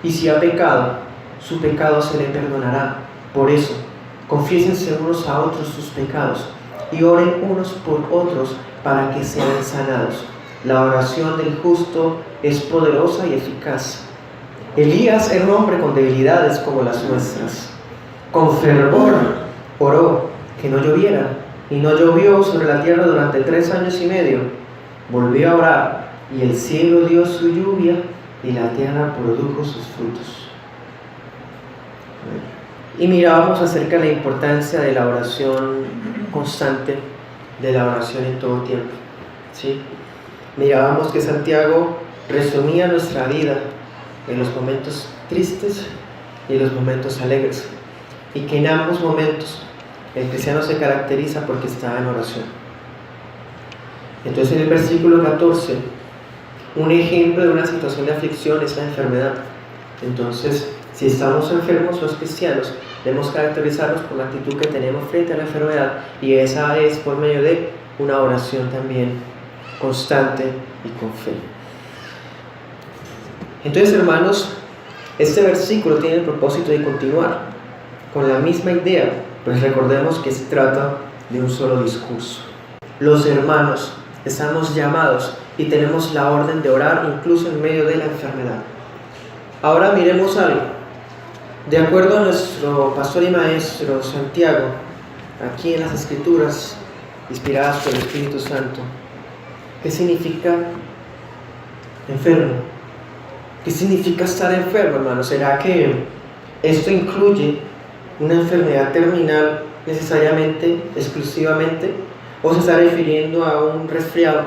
Y si ha pecado, su pecado se le perdonará. Por eso, confiésense unos a otros sus pecados y oren unos por otros para que sean sanados. La oración del justo es poderosa y eficaz. Elías era un hombre con debilidades como las nuestras. Con fervor oró que no lloviera, y no llovió sobre la tierra durante 3 años y medio. Volvió a orar, y el cielo dio su lluvia, y la tierra produjo sus frutos. Y mirábamos acerca de la importancia de la oración constante, de la oración en todo tiempo, ¿sí? Mirábamos que Santiago resumía nuestra vida en los momentos tristes y en los momentos alegres, y que en ambos momentos el cristiano se caracteriza porque está en oración. Entonces en el versículo 14, un ejemplo de una situación de aflicción es la enfermedad. Entonces, si estamos enfermos los cristianos, debemos caracterizarnos por la actitud que tenemos frente a la enfermedad, y esa es por medio de una oración también constante y con fe. Entonces, hermanos, este versículo tiene el propósito de continuar con la misma idea, pues recordemos que se trata de un solo discurso. Los hermanos estamos llamados y tenemos la orden de orar incluso en medio de la enfermedad. Ahora miremos algo. De acuerdo a nuestro pastor y maestro Santiago, aquí en las Escrituras, inspiradas por el Espíritu Santo, ¿qué significa enfermo? ¿Qué significa estar enfermo, hermano? ¿Será que esto incluye una enfermedad terminal necesariamente, exclusivamente? ¿O se está refiriendo a un resfriado?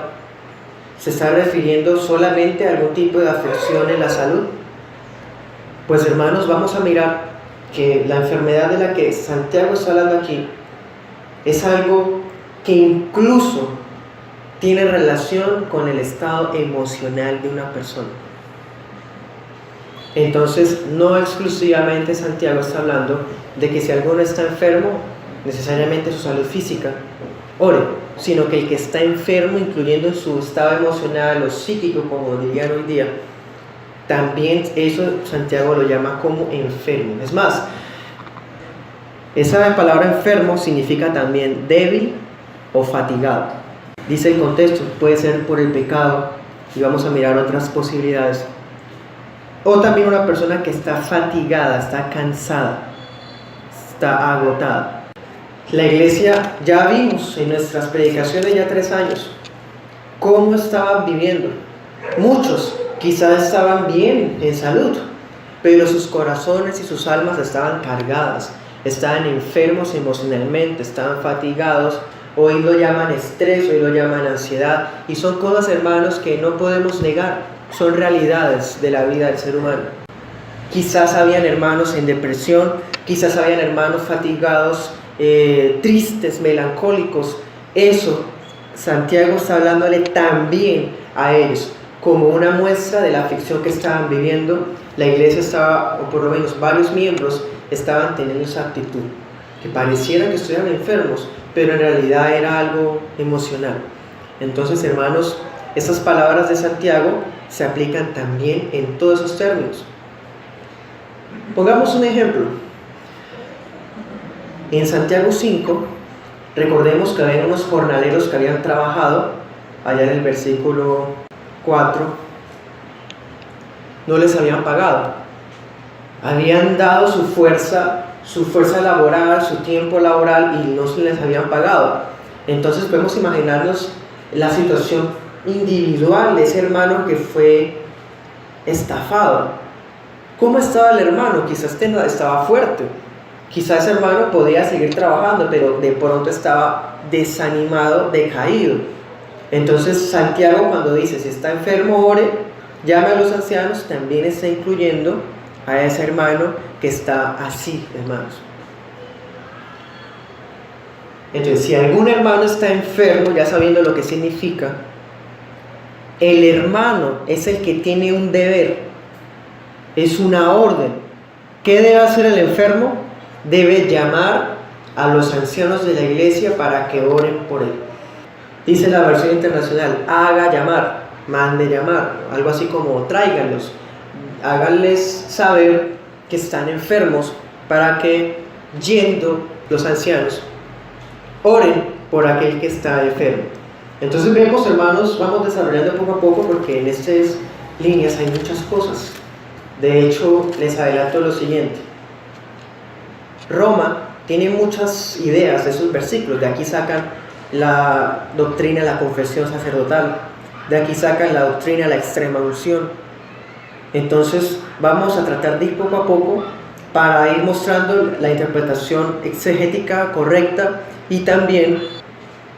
¿Se está refiriendo solamente a algún tipo de afección en la salud? Pues, hermanos, vamos a mirar que la enfermedad de la que Santiago está hablando aquí es algo que incluso tiene relación con el estado emocional de una persona. Entonces, no exclusivamente Santiago está hablando de que si alguno está enfermo, necesariamente su salud física, ore, sino que el que está enfermo, incluyendo en su estado emocional o psíquico, como dirían hoy día, también eso Santiago lo llama como enfermo. Es más, esa palabra enfermo significa también débil o fatigado. Dice el contexto, puede ser por el pecado, y vamos a mirar otras posibilidades. O también una persona que está fatigada, está cansada, está agotada. La iglesia, ya vimos en nuestras predicaciones ya 3 años, cómo estaban viviendo. Muchos quizás estaban bien en salud, pero sus corazones y sus almas estaban cargadas, estaban enfermos emocionalmente, estaban fatigados. Hoy lo llaman estrés, hoy lo llaman ansiedad, y son cosas, hermanos, que no podemos negar. Son realidades de la vida del ser humano. Quizás habían hermanos en depresión, quizás habían hermanos fatigados, tristes, melancólicos. Eso Santiago está hablándole también a ellos, como una muestra de la aflicción que estaban viviendo. La iglesia estaba, o por lo menos varios miembros, estaban teniendo esa actitud, que pareciera que estuvieran enfermos, pero en realidad era algo emocional. Entonces, hermanos, estas palabras de Santiago se aplican también en todos esos términos. Pongamos un ejemplo. En Santiago 5, recordemos que había unos jornaleros que habían trabajado, allá en el versículo 4, no les habían pagado. Habían dado su fuerza laboral, su tiempo laboral, y no se les habían pagado. Entonces podemos imaginarnos la situación individual de ese hermano que fue estafado. ¿Cómo estaba el hermano? Quizás estaba fuerte, quizás ese hermano podía seguir trabajando, pero de pronto estaba desanimado, decaído. Entonces Santiago, cuando dice si está enfermo, ore, llame a los ancianos, también está incluyendo a ese hermano que está así, hermanos. Entonces, si algún hermano está enfermo, ya sabiendo lo que significa, el hermano es el que tiene un deber, es una orden. ¿Qué debe hacer el enfermo? Debe llamar a los ancianos de la iglesia para que oren por él. Dice la versión internacional, haga llamar, mande llamar, algo así como tráiganlos, háganles saber que están enfermos para que, yendo los ancianos, oren por aquel que está enfermo. Entonces vemos, hermanos, vamos desarrollando poco a poco, porque en estas líneas hay muchas cosas. De hecho, les adelanto lo siguiente. Roma tiene muchas ideas de esos versículos. De aquí sacan la doctrina de la confesión sacerdotal, de aquí sacan la doctrina de la extrema unción. Entonces vamos a tratar de ir poco a poco para ir mostrando la interpretación exegética correcta y también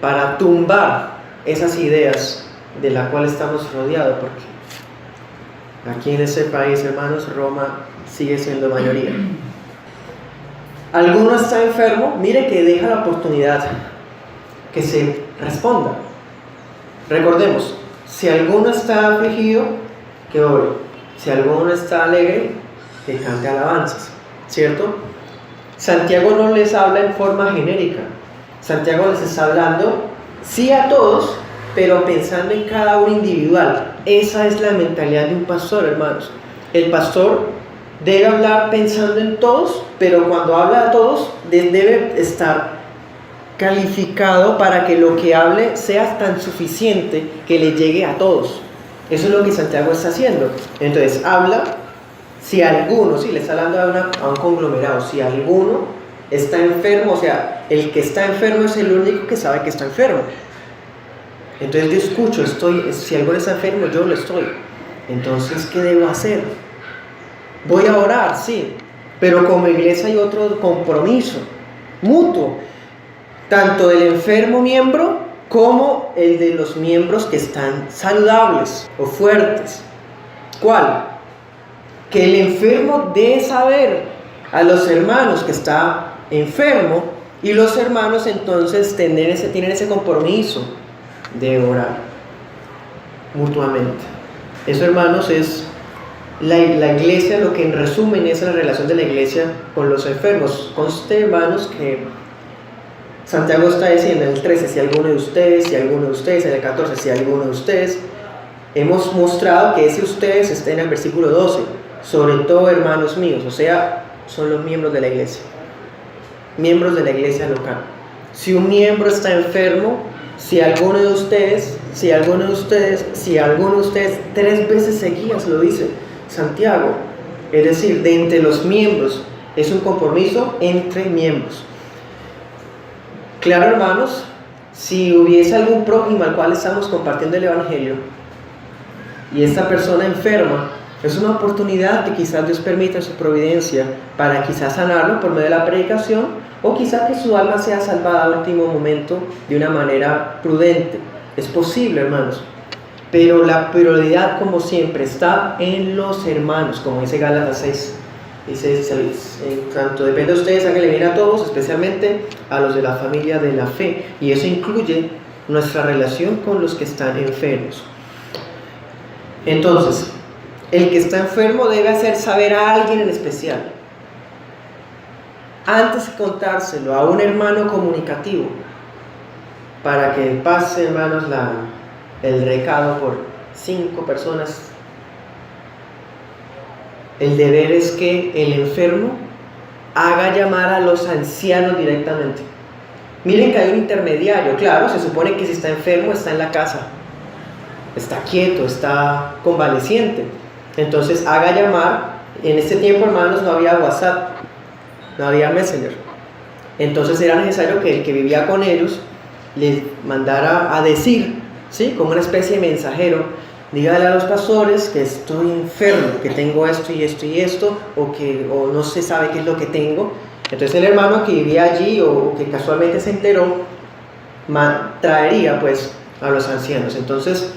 para tumbar esas ideas de las cuales estamos rodeados, porque aquí en ese país, hermanos, Roma sigue siendo mayoría. Alguno está enfermo, mire que deja la oportunidad que se responda. Recordemos, si alguno está afligido, que ore. Si alguno está alegre, que cante alabanzas, ¿cierto? Santiago no les habla en forma genérica. Santiago les está hablando, sí a todos, pero pensando en cada uno individual. Esa es la mentalidad de un pastor, hermanos. El pastor debe hablar pensando en todos, pero cuando habla a todos, debe estar calificado para que lo que hable sea tan suficiente que le llegue a todos. Eso es lo que Santiago está haciendo. Entonces, habla, si alguno, le está hablando a un conglomerado, si alguno está enfermo, o sea, el que está enfermo es el único que sabe que está enfermo. Entonces yo escucho, si alguno está enfermo, yo lo estoy. Entonces, ¿qué debo hacer? Voy a orar, sí, pero como iglesia hay otro compromiso mutuo, tanto del enfermo miembro como el de los miembros que están saludables o fuertes. ¿Cuál? Que el enfermo debe saber a los hermanos que está enfermo, y los hermanos entonces tienen ese compromiso de orar mutuamente. Eso, hermanos, es la iglesia. Lo que en resumen es la relación de la iglesia con los enfermos. Conste, hermanos, que Santiago está diciendo en el 13, si alguno de ustedes, en el 14, si alguno de ustedes. Hemos mostrado que ese ustedes está en el versículo 12, sobre todo hermanos míos, o sea, son los miembros de la iglesia, miembros de la iglesia local. Si un miembro está enfermo, si alguno de ustedes, 3 veces seguidas lo dice Santiago, es decir, de entre los miembros, es un compromiso entre miembros. Claro, hermanos, si hubiese algún prójimo al cual estamos compartiendo el evangelio y esta persona enferma, es una oportunidad que quizás Dios permita en su providencia para quizás sanarlo por medio de la predicación, o quizás que su alma sea salvada al último momento de una manera prudente. Es posible, hermanos, pero la prioridad, como siempre, está en los hermanos, como dice Gálatas 6. Dice, en tanto depende de ustedes, háganle bien a todos, especialmente a los de la familia de la fe, y eso incluye nuestra relación con los que están enfermos. Entonces, el que está enfermo debe hacer saber a alguien en especial, antes de contárselo a un hermano comunicativo, para que pase, hermanos, el recado por 5 personas. El deber es que el enfermo haga llamar a los ancianos directamente. Miren que hay un intermediario. Claro, se supone que si está enfermo está en la casa, está quieto, está convaleciente. Entonces haga llamar. En este tiempo, hermanos, no había WhatsApp, no había Messenger. Entonces era necesario que el que vivía con ellos les mandara a decir, ¿sí?, como una especie de mensajero: dígale a los pastores que estoy enfermo, que tengo esto y esto y esto, o no se sabe qué es lo que tengo. Entonces el hermano que vivía allí o que casualmente se enteró, traería pues a los ancianos. Entonces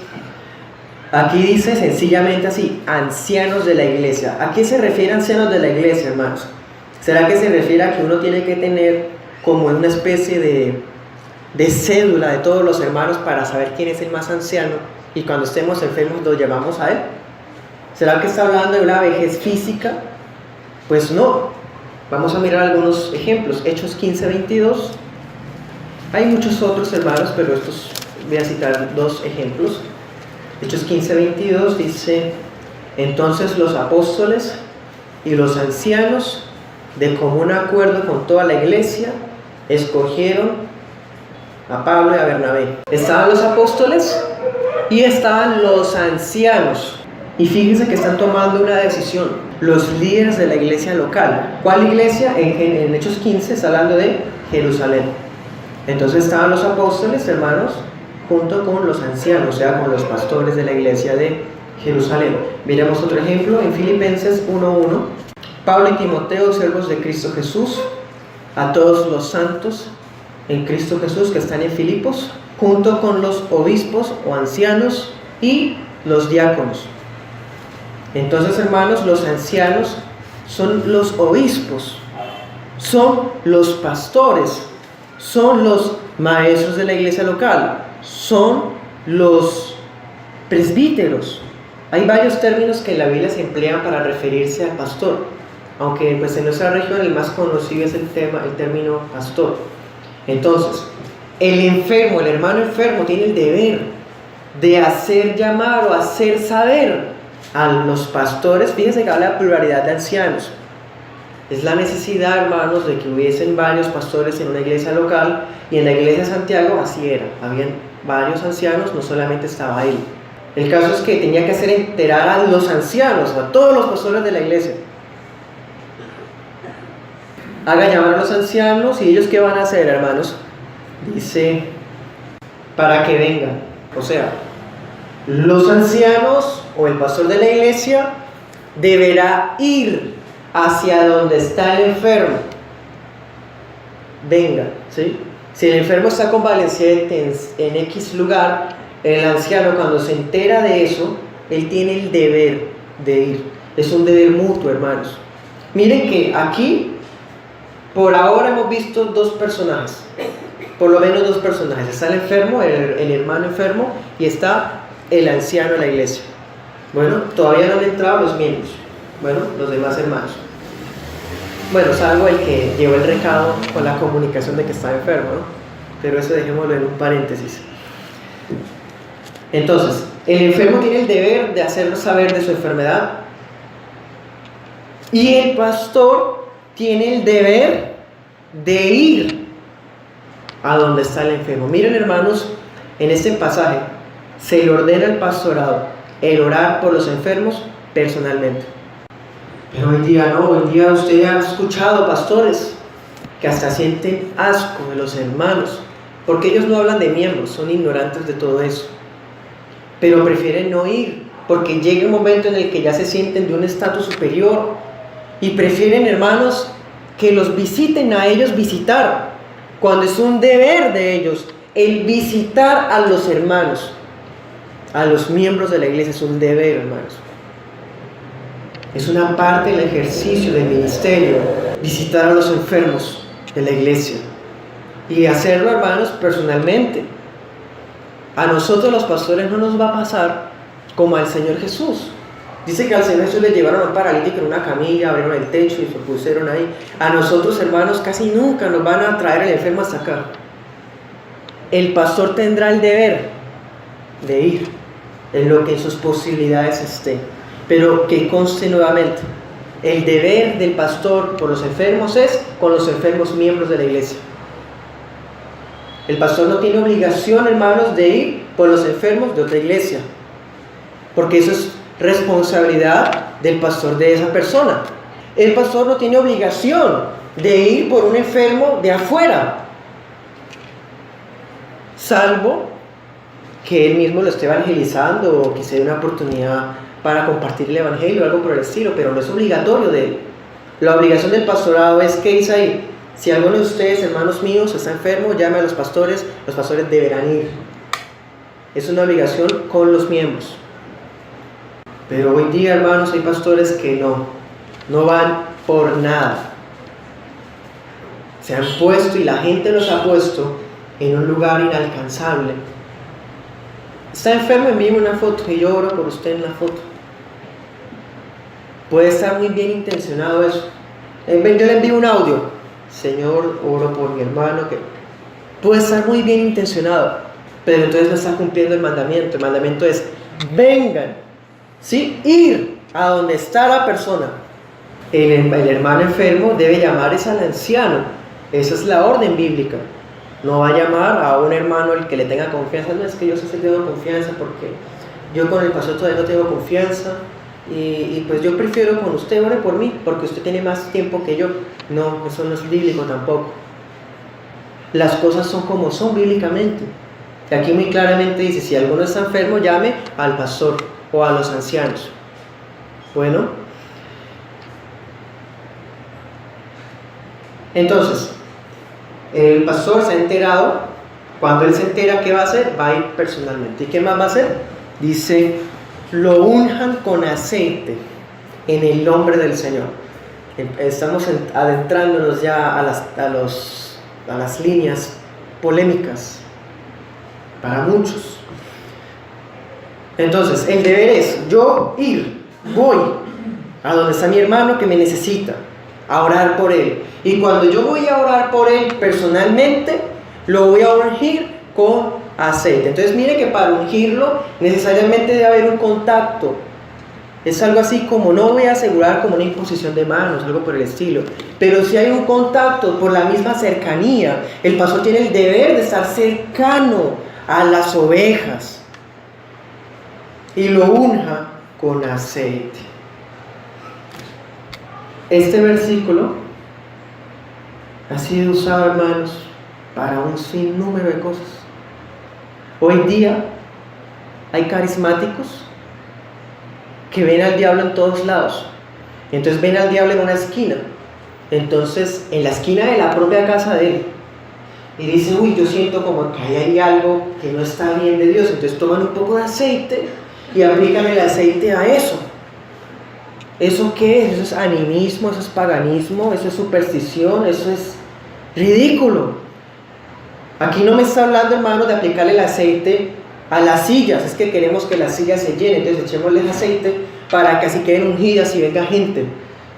aquí dice sencillamente así: ancianos de la iglesia. ¿A qué se refiere ancianos de la iglesia, hermanos? ¿Será que se refiere a que uno tiene que tener como una especie de cédula de todos los hermanos para saber quién es el más anciano, y cuando estemos enfermos lo llamamos a él? ¿Será que está hablando de una vejez física? Pues no. Vamos a mirar algunos ejemplos. Hechos 15:22. Hay muchos otros, hermanos, pero estos voy a citar 2 ejemplos. Hechos 15:22 dice: entonces los apóstoles y los ancianos, de común acuerdo con toda la iglesia, escogieron a Pablo y a Bernabé. Estaban los apóstoles y estaban los ancianos. Y fíjense que están tomando una decisión los líderes de la iglesia local. ¿Cuál iglesia? En Hechos 15 está hablando de Jerusalén. Entonces estaban los apóstoles, hermanos, junto con los ancianos, o sea, con los pastores de la iglesia de Jerusalén. Miremos otro ejemplo en Filipenses 1:1. Pablo y Timoteo, siervos de Cristo Jesús, a todos los santos en Cristo Jesús que están en Filipos, junto con los obispos o ancianos y los diáconos. Entonces, hermanos, los ancianos son los obispos, son los pastores, son los maestros de la iglesia local, son los presbíteros. Hay varios términos que en la Biblia se emplean para referirse al pastor, aunque pues en nuestra región el más conocido es el término pastor. Entonces, el enfermo, el hermano enfermo tiene el deber de hacer llamar o hacer saber a los pastores. Fíjense que habla de pluralidad de ancianos. Es la necesidad, hermanos, de que hubiesen varios pastores en una iglesia local, y en la iglesia de Santiago así era. Habían varios ancianos, no solamente estaba él. El caso es que tenía que hacer enterar a los ancianos, a todos los pastores de la iglesia. Haga llamar a los ancianos, y ellos ¿qué van a hacer, hermanos? Dice, para que vengan. O sea, los ancianos o el pastor de la iglesia deberá ir hacia donde está el enfermo. Venga, ¿sí? Si el enfermo está convaleciente en X lugar, el anciano, cuando se entera de eso, él tiene el deber de ir. Es un deber mutuo, hermanos. Miren que aquí, por ahora hemos visto dos personajes, por lo menos dos personajes. Está el enfermo, el hermano enfermo, y está el anciano en la iglesia. Bueno, todavía no han entrado los miembros, bueno, los demás hermanos. Bueno, salvo el que llevó el recado con la comunicación de que está enfermo, ¿no? Pero eso dejémoslo en un paréntesis. Entonces, el enfermo tiene el deber de hacerlo saber de su enfermedad, y el pastor tiene el deber de ir a donde está el enfermo. Miren, hermanos, en este pasaje se le ordena al pastorado el orar por los enfermos personalmente. Pero hoy día no, hoy día usted ha escuchado pastores que hasta sienten asco de los hermanos, porque ellos no hablan de miembros, son ignorantes de todo eso. Pero prefieren no ir, porque llega un momento en el que ya se sienten de un estatus superior, y prefieren, hermanos, que los visiten a ellos visitar, cuando es un deber de ellos el visitar a los hermanos, a los miembros de la iglesia. Es un deber, hermanos. Es una parte del ejercicio del ministerio, visitar a los enfermos de la iglesia, y hacerlo, hermanos, personalmente. A nosotros los pastores no nos va a pasar como al Señor Jesús. Dice que al Señor Jesús le llevaron a un paralítico en una camilla, abrieron el techo y se pusieron ahí. A nosotros, hermanos, casi nunca nos van a traer el enfermo hasta acá. El pastor tendrá el deber de ir en lo que en sus posibilidades esté. Pero que conste nuevamente, el deber del pastor por los enfermos es con los enfermos miembros de la iglesia. El pastor no tiene obligación, hermanos, de ir por los enfermos de otra iglesia, porque eso es responsabilidad del pastor de esa persona. El pastor no tiene obligación de ir por un enfermo de afuera, salvo que él mismo lo esté evangelizando, o que se dé una oportunidad para compartir el evangelio o algo por el estilo, pero no es obligatorio de él. La obligación del pastorado es, ¿qué dice ahí? Si alguno de ustedes, hermanos míos, está enfermo, llame a los pastores deberán ir. Es una obligación con los miembros. Pero hoy día, hermanos, hay pastores que no van por nada. Se han puesto, y la gente los ha puesto en un lugar inalcanzable. Está enfermo, envíeme una foto y yo oro por usted en la foto. Puede estar muy bien intencionado eso. Yo le envío un audio: Señor, oro por mi hermano. Que puede estar muy bien intencionado, pero entonces no está cumpliendo el mandamiento. El mandamiento es: vengan, ¿sí? Ir a donde está la persona. El hermano enfermo debe llamar al anciano. Esa es la orden bíblica. No va a llamar a un hermano al que le tenga confianza. No, es que yo sí tengo confianza porque yo con el pastor todavía no tengo confianza, y pues yo prefiero con usted, ore por mí porque usted tiene más tiempo que yo. No, eso no es bíblico tampoco. Las cosas son como son bíblicamente. Aquí muy claramente dice: si alguno está enfermo, llame al pastor o a los ancianos. Bueno, Entonces, el pastor se ha enterado. Cuando él se entera, ¿qué va a hacer? Va a ir personalmente. ¿Y qué más va a hacer? Dice, lo unjan con aceite en el nombre del Señor. Estamos adentrándonos ya a las líneas polémicas para muchos. Entonces, el deber es, voy a donde está mi hermano que me necesita, a orar por él. Y cuando yo voy a orar por él personalmente, lo voy a ungir con aceite. Entonces mire que para ungirlo necesariamente debe haber un contacto. Es algo así como, no voy a asegurar como una imposición de manos, algo por el estilo, pero si hay un contacto por la misma cercanía. El pastor tiene el deber de estar cercano a las ovejas y lo unja con aceite. Este versículo ha sido usado, hermanos, para un sinnúmero de cosas. Hoy día hay carismáticos que ven al diablo en todos lados. Entonces ven al diablo en una esquina. Entonces, en la esquina de la propia casa de él. Y dicen, uy, yo siento como que hay algo que no está bien de Dios. Entonces toman un poco de aceite y aplican el aceite a eso. ¿Eso qué es? Eso es animismo, eso es paganismo, eso es superstición, eso es ridículo. Aquí no me está hablando, hermano, de aplicarle el aceite a las sillas. Es que queremos que las sillas se llenen, entonces echémosle el aceite para que así queden ungidas y venga gente.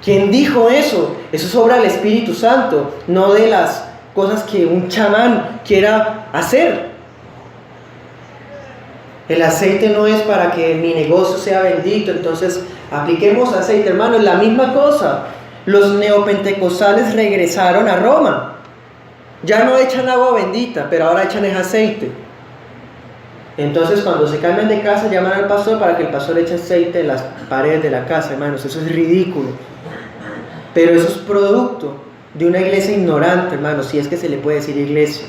¿Quién dijo eso? Eso es obra del Espíritu Santo, no de las cosas que un chamán quiera hacer. El aceite no es para que mi negocio sea bendito, entonces apliquemos aceite, hermano. Es la misma cosa. Los neopentecostales regresaron a Roma. Ya no echan agua bendita, pero ahora echan el aceite. Entonces cuando se cambian de casa llaman al pastor para que el pastor eche aceite en las paredes de la casa, hermanos. Eso es ridículo. Pero eso es producto de una iglesia ignorante, hermanos, si es que se le puede decir iglesia.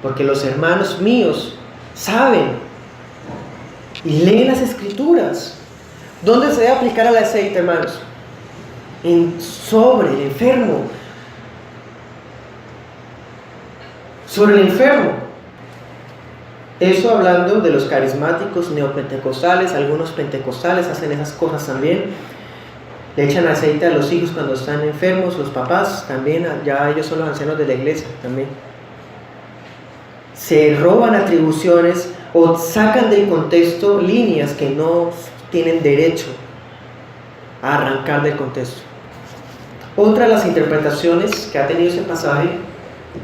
Porque los hermanos míos saben y leen las escrituras. ¿Dónde se debe aplicar el aceite, hermanos? Sobre el enfermo. Sobre el enfermo. Eso hablando de los carismáticos neopentecostales. Algunos pentecostales hacen esas cosas también. Le echan aceite a los hijos cuando están enfermos. Los papás también, ya ellos son los ancianos de la iglesia también. Se roban atribuciones o sacan del contexto líneas que no tienen derecho a arrancar del contexto. Otra de las interpretaciones que ha tenido ese pasaje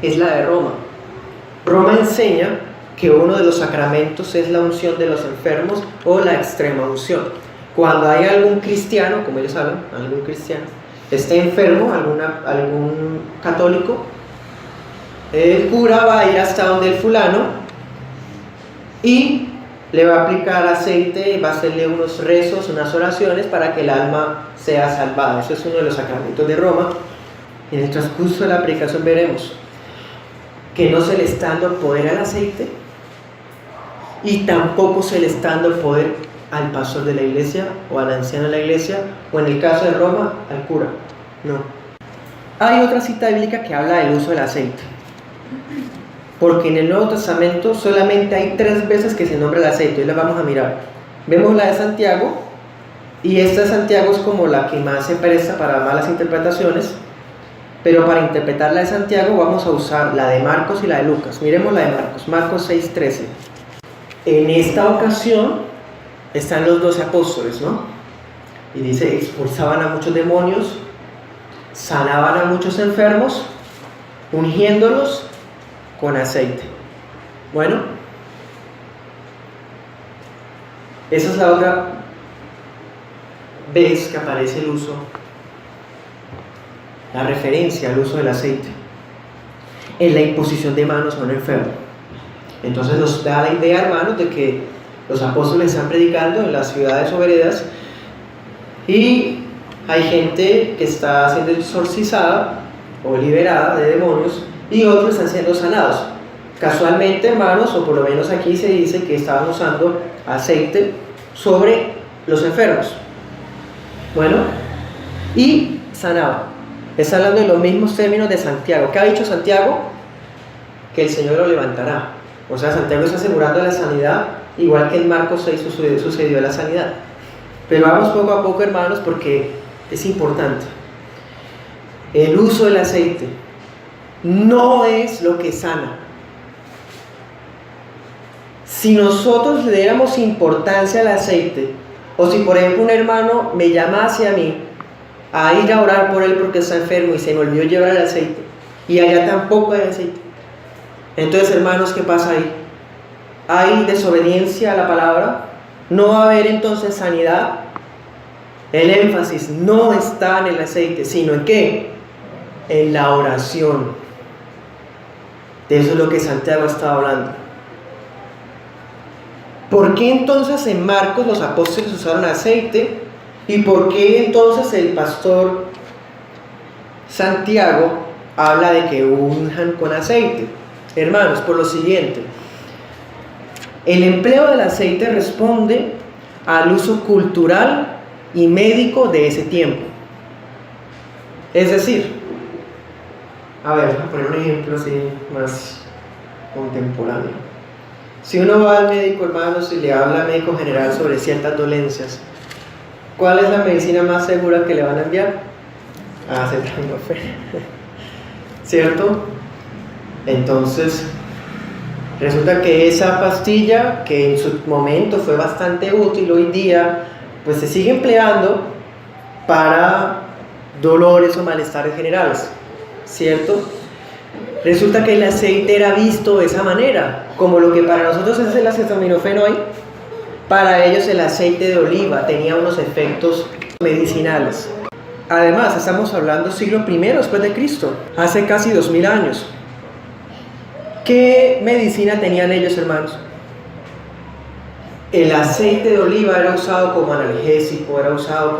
es la de Roma. Roma enseña que uno de los sacramentos es la unción de los enfermos o la extrema unción. Cuando hay algún cristiano, como ellos saben, algún cristiano, esté enfermo, algún católico, el cura va a ir hasta donde el fulano y le va a aplicar aceite y va a hacerle unos rezos, unas oraciones para que el alma sea salvada. Eso es uno de los sacramentos de Roma. En el transcurso de la predicación veremos que no se le está dando poder al aceite y tampoco se le está dando poder al pastor de la iglesia o al anciano de la iglesia, o en el caso de Roma, al cura. No. Hay otra cita bíblica que habla del uso del aceite, porque en el Nuevo Testamento solamente hay 3 veces que se nombra el aceite. Hoy la vamos a mirar. Vemos la de Santiago, y esta de Santiago es como la que más se presta para malas interpretaciones, pero para interpretar la de Santiago vamos a usar la de Marcos y la de Lucas. Miremos la de Marcos, Marcos 6:13. En esta ocasión están los 12 apóstoles, ¿no? Y dice, expulsaban a muchos demonios, sanaban a muchos enfermos, ungiéndolos con aceite. Bueno, esa es la otra vez que aparece el uso, la referencia al uso del aceite en la imposición de manos a un enfermo. Entonces nos da la idea, hermanos, de que los apóstoles están predicando en las ciudades o veredas y hay gente que está siendo exorcizada o liberada de demonios y otros están siendo sanados. Casualmente, hermanos, o por lo menos aquí se dice que estaban usando aceite sobre los enfermos. Bueno, y sanaban. Está hablando de los mismos términos de Santiago. ¿Qué ha dicho Santiago? Que el Señor lo levantará. O sea, Santiago está asegurando la sanidad, igual que en Marcos 6 sucedió la sanidad. Pero vamos poco a poco, hermanos, porque es importante. El uso del aceite no es lo que sana. Si nosotros le diéramos importancia al aceite, o si por ejemplo un hermano me llama hacia mí a ir a orar por él porque está enfermo y se me olvidó llevar el aceite, y allá tampoco hay aceite, entonces, hermanos, ¿qué pasa ahí? Hay desobediencia a la palabra, no va a haber entonces sanidad. El énfasis no está en el aceite, sino en ¿qué? En la oración. De eso es lo que Santiago estaba hablando. ¿Por qué entonces en Marcos los apóstoles usaron aceite? ¿Y por qué entonces el pastor Santiago habla de que unjan con aceite? Hermanos, por lo siguiente: el empleo del aceite responde al uso cultural y médico de ese tiempo. Es decir, a ver, voy a poner un ejemplo así más contemporáneo. Si uno va al médico, hermanos, y le habla al médico general sobre ciertas dolencias, ¿cuál es la medicina más segura que le van a enviar? Acetaminofén. ¿Cierto? Entonces, resulta que esa pastilla, que en su momento fue bastante útil, hoy día pues se sigue empleando para dolores o malestares generales, ¿cierto? Resulta que el aceite era visto de esa manera, como lo que para nosotros es el acetaminofén hoy, para ellos el aceite de oliva tenía unos efectos medicinales. Además, estamos hablando siglo I después de Cristo, hace casi 2000 años. ¿Qué medicina tenían ellos, hermanos? El aceite de oliva era usado como analgésico, era usado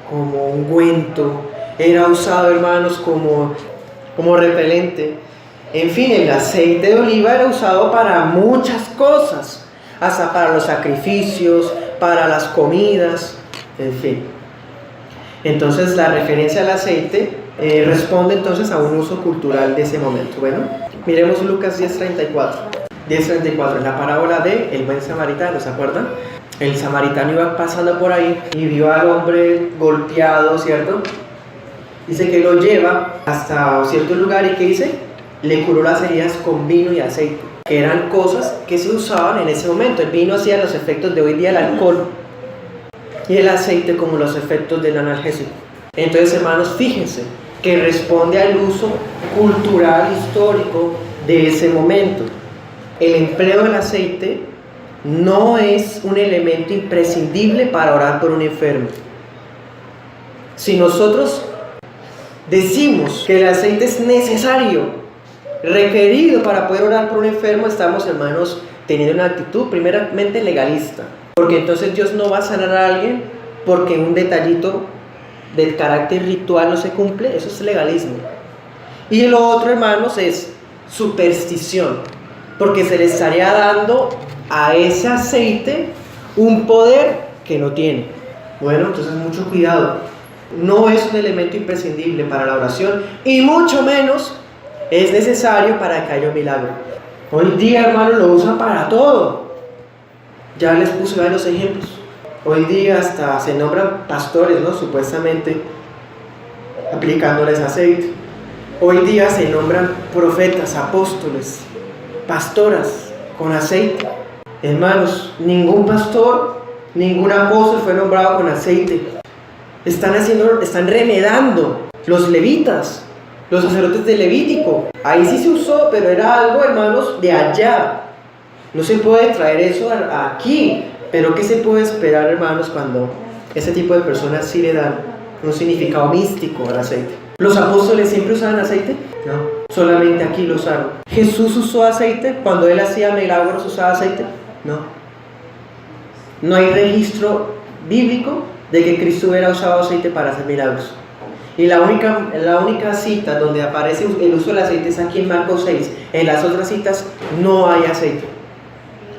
como ungüento, era usado, hermanos, como repelente. En fin, el aceite de oliva era usado para muchas cosas, hasta para los sacrificios, para las comidas, en fin. Entonces la referencia al aceite responde entonces a un uso cultural de ese momento. Bueno, miremos Lucas 10:34. 10:34, en la parábola de el buen samaritano, ¿se acuerdan? El samaritano iba pasando por ahí y vio al hombre golpeado, ¿cierto? Dice que lo lleva hasta cierto lugar y ¿qué dice? Le curó las heridas con vino y aceite, que eran cosas que se usaban en ese momento. El vino hacía los efectos de hoy día el alcohol y el aceite como los efectos del analgésico. Entonces, hermanos, fíjense que responde al uso cultural histórico de ese momento. El empleo del aceite no es un elemento imprescindible para orar por un enfermo. Si nosotros decimos que el aceite es necesario, requerido para poder orar por un enfermo, estamos, hermanos, teniendo una actitud primeramente legalista. Porque entonces Dios no va a sanar a alguien porque un detallito de carácter ritual no se cumple. Eso es legalismo. Y lo otro, hermanos, es superstición, porque se le estaría dando a ese aceite un poder que no tiene. Bueno, entonces mucho cuidado. No es un elemento imprescindible para la oración y mucho menos es necesario para que haya un milagro. Hoy día, hermanos, lo usan para todo. Ya les puse varios ejemplos. Hoy día hasta se nombran pastores, ¿no? Supuestamente aplicándoles aceite. Hoy día se nombran profetas, apóstoles, pastoras con aceite. Hermanos, ningún pastor, ningún apóstol fue nombrado con aceite. Están remedando los levitas, los sacerdotes de Levítico. Ahí sí se usó, pero era algo, hermanos, de allá. No se puede traer eso aquí. Pero ¿qué se puede esperar, hermanos, cuando ese tipo de personas sí le dan un significado místico al aceite? ¿Los apóstoles siempre usaban aceite? No, solamente aquí lo usaron. ¿Jesús usó aceite? Cuando él hacía milagros, ¿usaba aceite? No. No hay registro bíblico de que Cristo hubiera usado aceite para hacer milagros. Y la única cita donde aparece el uso del aceite es aquí en Marcos 6. En las otras citas no hay aceite.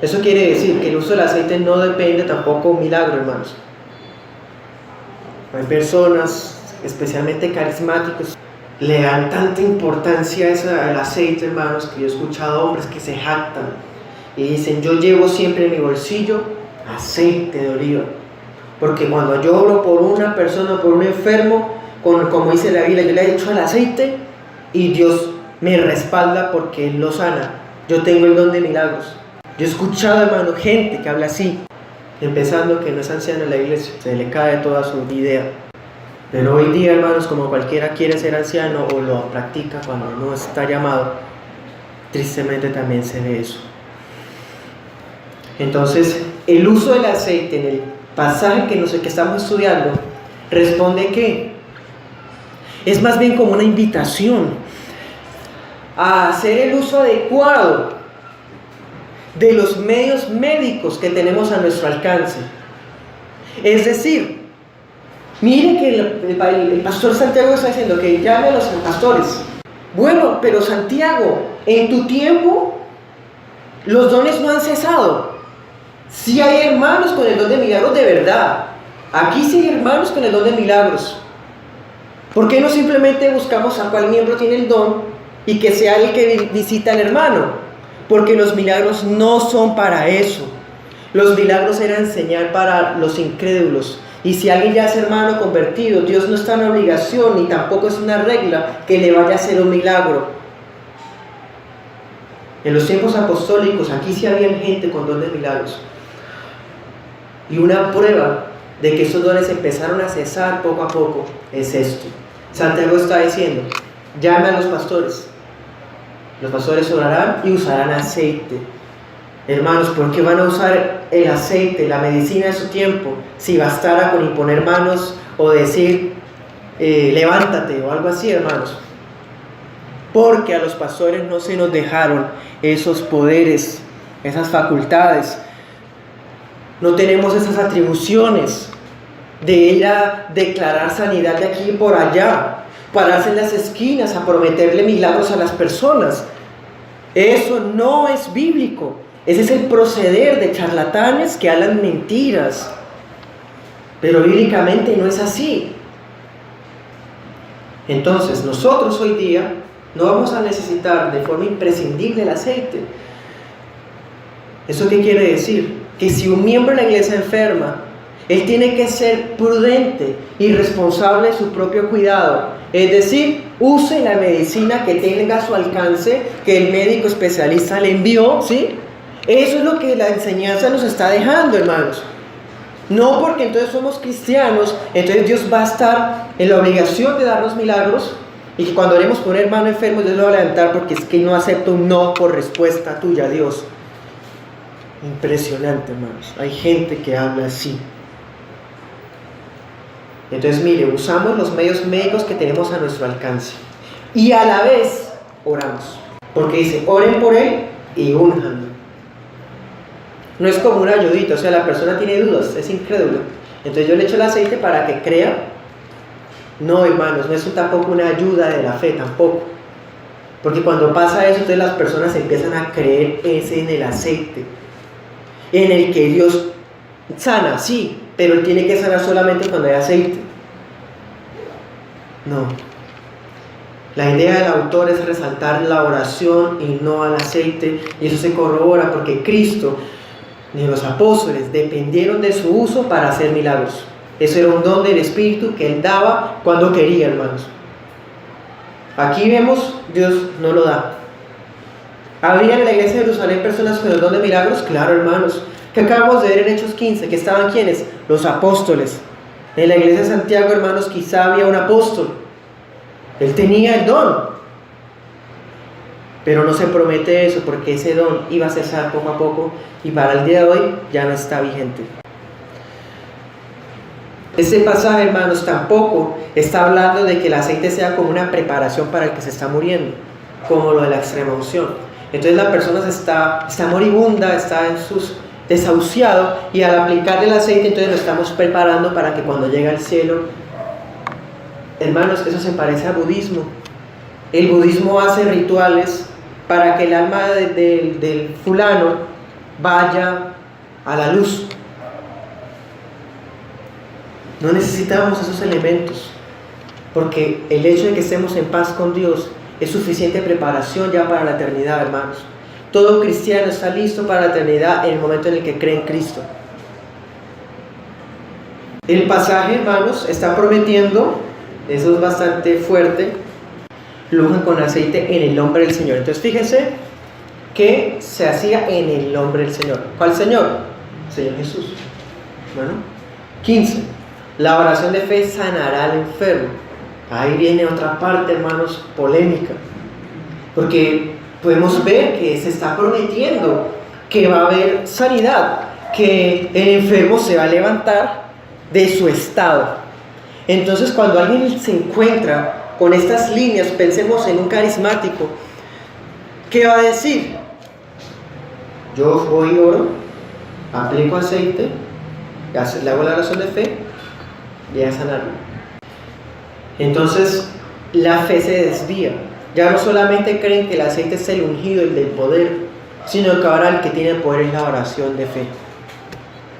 Eso quiere decir que el uso del aceite no depende tampoco de un milagro, hermanos. Hay personas especialmente carismáticos, le dan tanta importancia al aceite, hermanos, que yo he escuchado hombres que se jactan y dicen: yo llevo siempre en mi bolsillo aceite de oliva, porque cuando yo oro por una persona, por un enfermo, como dice la Biblia, yo le he hecho el aceite y Dios me respalda porque Él lo sana. Yo tengo el don de milagros. Yo he escuchado, hermano, gente que habla así, empezando que no es anciano en la iglesia, se le cae toda su idea. Pero hoy día, hermanos, como cualquiera quiere ser anciano o lo practica cuando no está llamado, tristemente también se ve eso. Entonces, el uso del aceite en el pasaje que estamos estudiando responde que es más bien como una invitación a hacer el uso adecuado de los medios médicos que tenemos a nuestro alcance. Es decir, mire que el pastor Santiago está diciendo que llame a los pastores. Bueno, pero Santiago, en tu tiempo los dones no han cesado. Sí hay hermanos con el don de milagros de verdad. Aquí sí hay hermanos con el don de milagros. ¿Por qué no simplemente buscamos a cuál miembro tiene el don y que sea el que visita al hermano? Porque los milagros no son para eso. Los milagros eran señal para los incrédulos. Y si alguien ya es hermano convertido, Dios no está en obligación ni tampoco es una regla que le vaya a hacer un milagro. En los tiempos apostólicos aquí sí había gente con don de milagros. Y una prueba de que esos dones empezaron a cesar poco a poco es esto. Santiago está diciendo: llame a los pastores. Los pastores orarán y usarán aceite. Hermanos, ¿por qué van a usar el aceite, la medicina de su tiempo, si bastara con imponer manos o decir levántate o algo así, hermanos? Porque a los pastores no se nos dejaron esos poderes, esas facultades. No tenemos esas atribuciones de ir a declarar sanidad de aquí y por allá, pararse en las esquinas a prometerle milagros a las personas. Eso no es bíblico. Ese es el proceder de charlatanes que hablan mentiras. Pero bíblicamente no es así. Entonces, nosotros hoy día no vamos a necesitar de forma imprescindible el aceite. ¿Eso qué quiere decir? Que si un miembro de la iglesia enferma, él tiene que ser prudente y responsable de su propio cuidado. Es decir, use la medicina que tenga a su alcance, que el médico especialista le envió, ¿sí? Eso es lo que la enseñanza nos está dejando, hermanos. No porque entonces somos cristianos, entonces Dios va a estar en la obligación de darnos milagros y que cuando oremos por un hermano enfermo, Dios lo va a levantar porque es que no acepta un no por respuesta tuya, Dios. Impresionante, hermanos. Hay gente que habla así. Entonces, mire, usamos los medios médicos que tenemos a nuestro alcance y a la vez oramos. Porque dice, oren por él y únjanlo. No es como una ayudita, o sea, la persona tiene dudas, es incrédula. Entonces yo le echo el aceite para que crea. No, hermanos, no es tampoco una ayuda de la fe, tampoco. Porque cuando pasa eso, entonces las personas empiezan a creer en el aceite, en el que Dios sana, sí, pero Él tiene que sanar solamente cuando hay aceite. No. La idea del autor es resaltar la oración y no al aceite, y eso se corrobora porque Cristo ni los apóstoles dependieron de su uso para hacer milagros. Eso era un don del Espíritu que Él daba cuando quería, hermanos. Aquí vemos, Dios no lo da. ¿Había en la iglesia de Jerusalén personas con el don de milagros? Claro, hermanos. ¿Qué acabamos de ver en Hechos 15? ¿Que estaban quiénes? Los apóstoles. En la iglesia de Santiago, hermanos, quizá había un apóstol. Él tenía el don. Pero no se promete eso porque ese don iba a cesar poco a poco y para el día de hoy ya no está vigente. Este pasaje, hermanos, tampoco está hablando de que el aceite sea como una preparación para el que se está muriendo, como lo de la extrema unción. Entonces la persona está moribunda, está en sus desahuciado y al aplicarle el aceite entonces lo estamos preparando para que cuando llegue al cielo. Hermanos, eso se parece al budismo. El budismo hace rituales para que el alma del fulano vaya a la luz. No necesitamos esos elementos. Porque el hecho de que estemos en paz con Dios es suficiente preparación ya para la eternidad, hermanos. Todo cristiano está listo para la eternidad en el momento en el que cree en Cristo. El pasaje, hermanos, está prometiendo, eso es bastante fuerte, lo unjan con aceite en el nombre del Señor. Entonces fíjense que se hacía en el nombre del Señor. ¿Cuál Señor? Señor Jesús. Bueno, 15. La oración de fe sanará al enfermo. Ahí viene otra parte, hermanos, polémica. Porque podemos ver que se está prometiendo que va a haber sanidad, que el enfermo se va a levantar de su estado. Entonces, cuando alguien se encuentra con estas líneas, pensemos en un carismático, ¿qué va a decir? Yo voy y oro, aplico aceite, le hago la oración de fe y a sanarlo. Entonces, la fe se desvía. Ya no solamente creen que el aceite es el ungido, el del poder, sino que ahora el que tiene el poder es la oración de fe.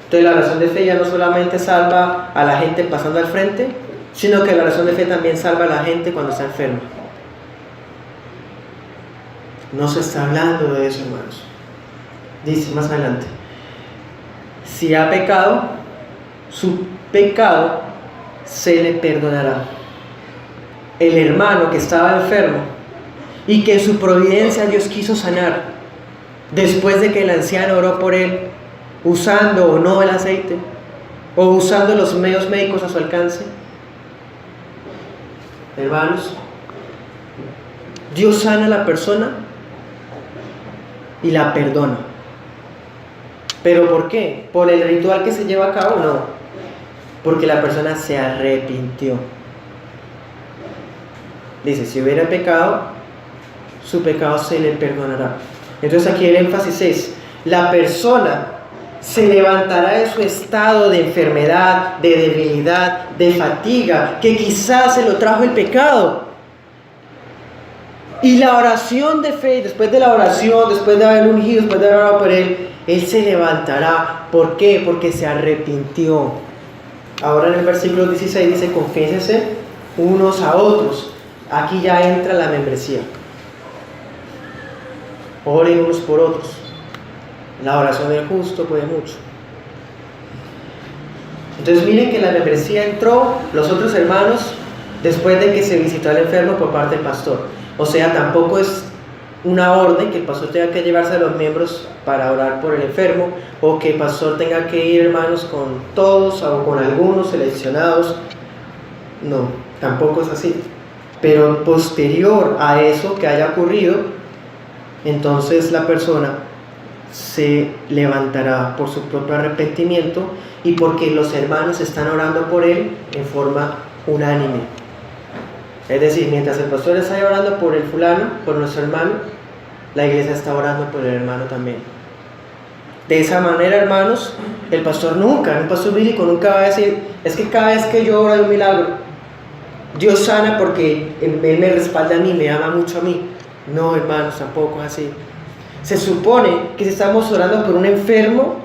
Entonces la oración de fe ya no solamente salva a la gente pasando al frente, sino que la oración de fe también salva a la gente cuando está enferma. No se está hablando de eso, hermanos. Dice más adelante, si ha pecado, su pecado se le perdonará. El hermano que estaba enfermo y que en su providencia Dios quiso sanar, después de que el anciano oró por él, usando o no el aceite, o usando los medios médicos a su alcance, hermanos, Dios sana a la persona y la perdona. ¿Pero por qué? ¿Por el ritual que se lleva a cabo? No, porque la persona se arrepintió. Dice, si hubiera pecado, su pecado se le perdonará. Entonces aquí el énfasis es, la persona se levantará de su estado de enfermedad, de debilidad, de fatiga, que quizás se lo trajo el pecado. Y la oración de fe, después de la oración, después de haber ungido, después de haber orado por él se levantará. ¿Por qué? Porque se arrepintió. Ahora en el versículo 16 dice, confiésense unos a otros. Aquí ya entra la membresía. Oren unos por otros. La oración del justo puede mucho. Entonces miren que la membresía entró, los otros hermanos, después de que se visitó al enfermo por parte del pastor. O sea, tampoco es una orden que el pastor tenga que llevarse a los miembros para orar por el enfermo, o que el pastor tenga que ir, hermanos, con todos o con algunos seleccionados. No, tampoco es así. Pero posterior a eso que haya ocurrido, entonces la persona se levantará por su propio arrepentimiento y porque los hermanos están orando por él en forma unánime. Es decir, mientras el pastor está orando por el fulano, por nuestro hermano, la iglesia está orando por el hermano también. De esa manera, hermanos, el pastor bíblico nunca va a decir, es que cada vez que yo oro hay un milagro. Dios sana porque Él me respalda a mí, me ama mucho a mí. No, hermanos, tampoco es así. Se supone que si estamos orando por un enfermo,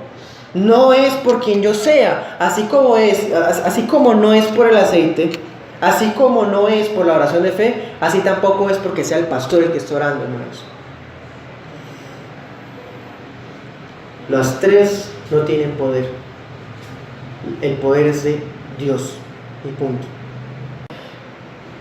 no es por quien yo sea, así como no es por el aceite, así como no es por la oración de fe, así tampoco es porque sea el pastor el que está orando, hermanos. Las tres no tienen poder. El poder es de Dios y punto.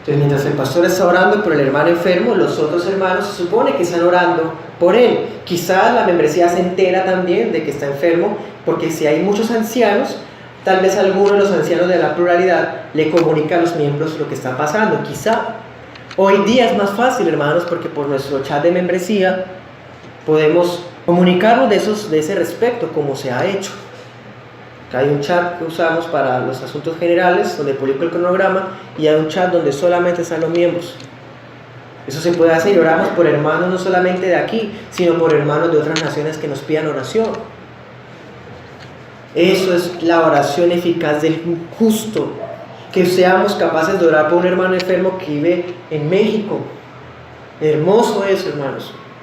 Entonces, mientras el pastor está orando por el hermano enfermo, los otros hermanos se supone que están orando por él. Quizás la membresía se entera también de que está enfermo, porque si hay muchos ancianos, tal vez alguno de los ancianos de la pluralidad le comunica a los miembros lo que está pasando. Quizá hoy día es más fácil, hermanos, porque por nuestro chat de membresía podemos comunicarnos de ese respecto, como se ha hecho. Hay un chat que usamos para los asuntos generales, donde publico el cronograma, y hay un chat donde solamente están los miembros. Eso se puede hacer y oramos por hermanos no solamente de aquí, sino por hermanos de otras naciones que nos pidan oración. Eso es la oración eficaz del justo, que seamos capaces de orar por un hermano enfermo que vive en México. Hermoso eso, hermanos.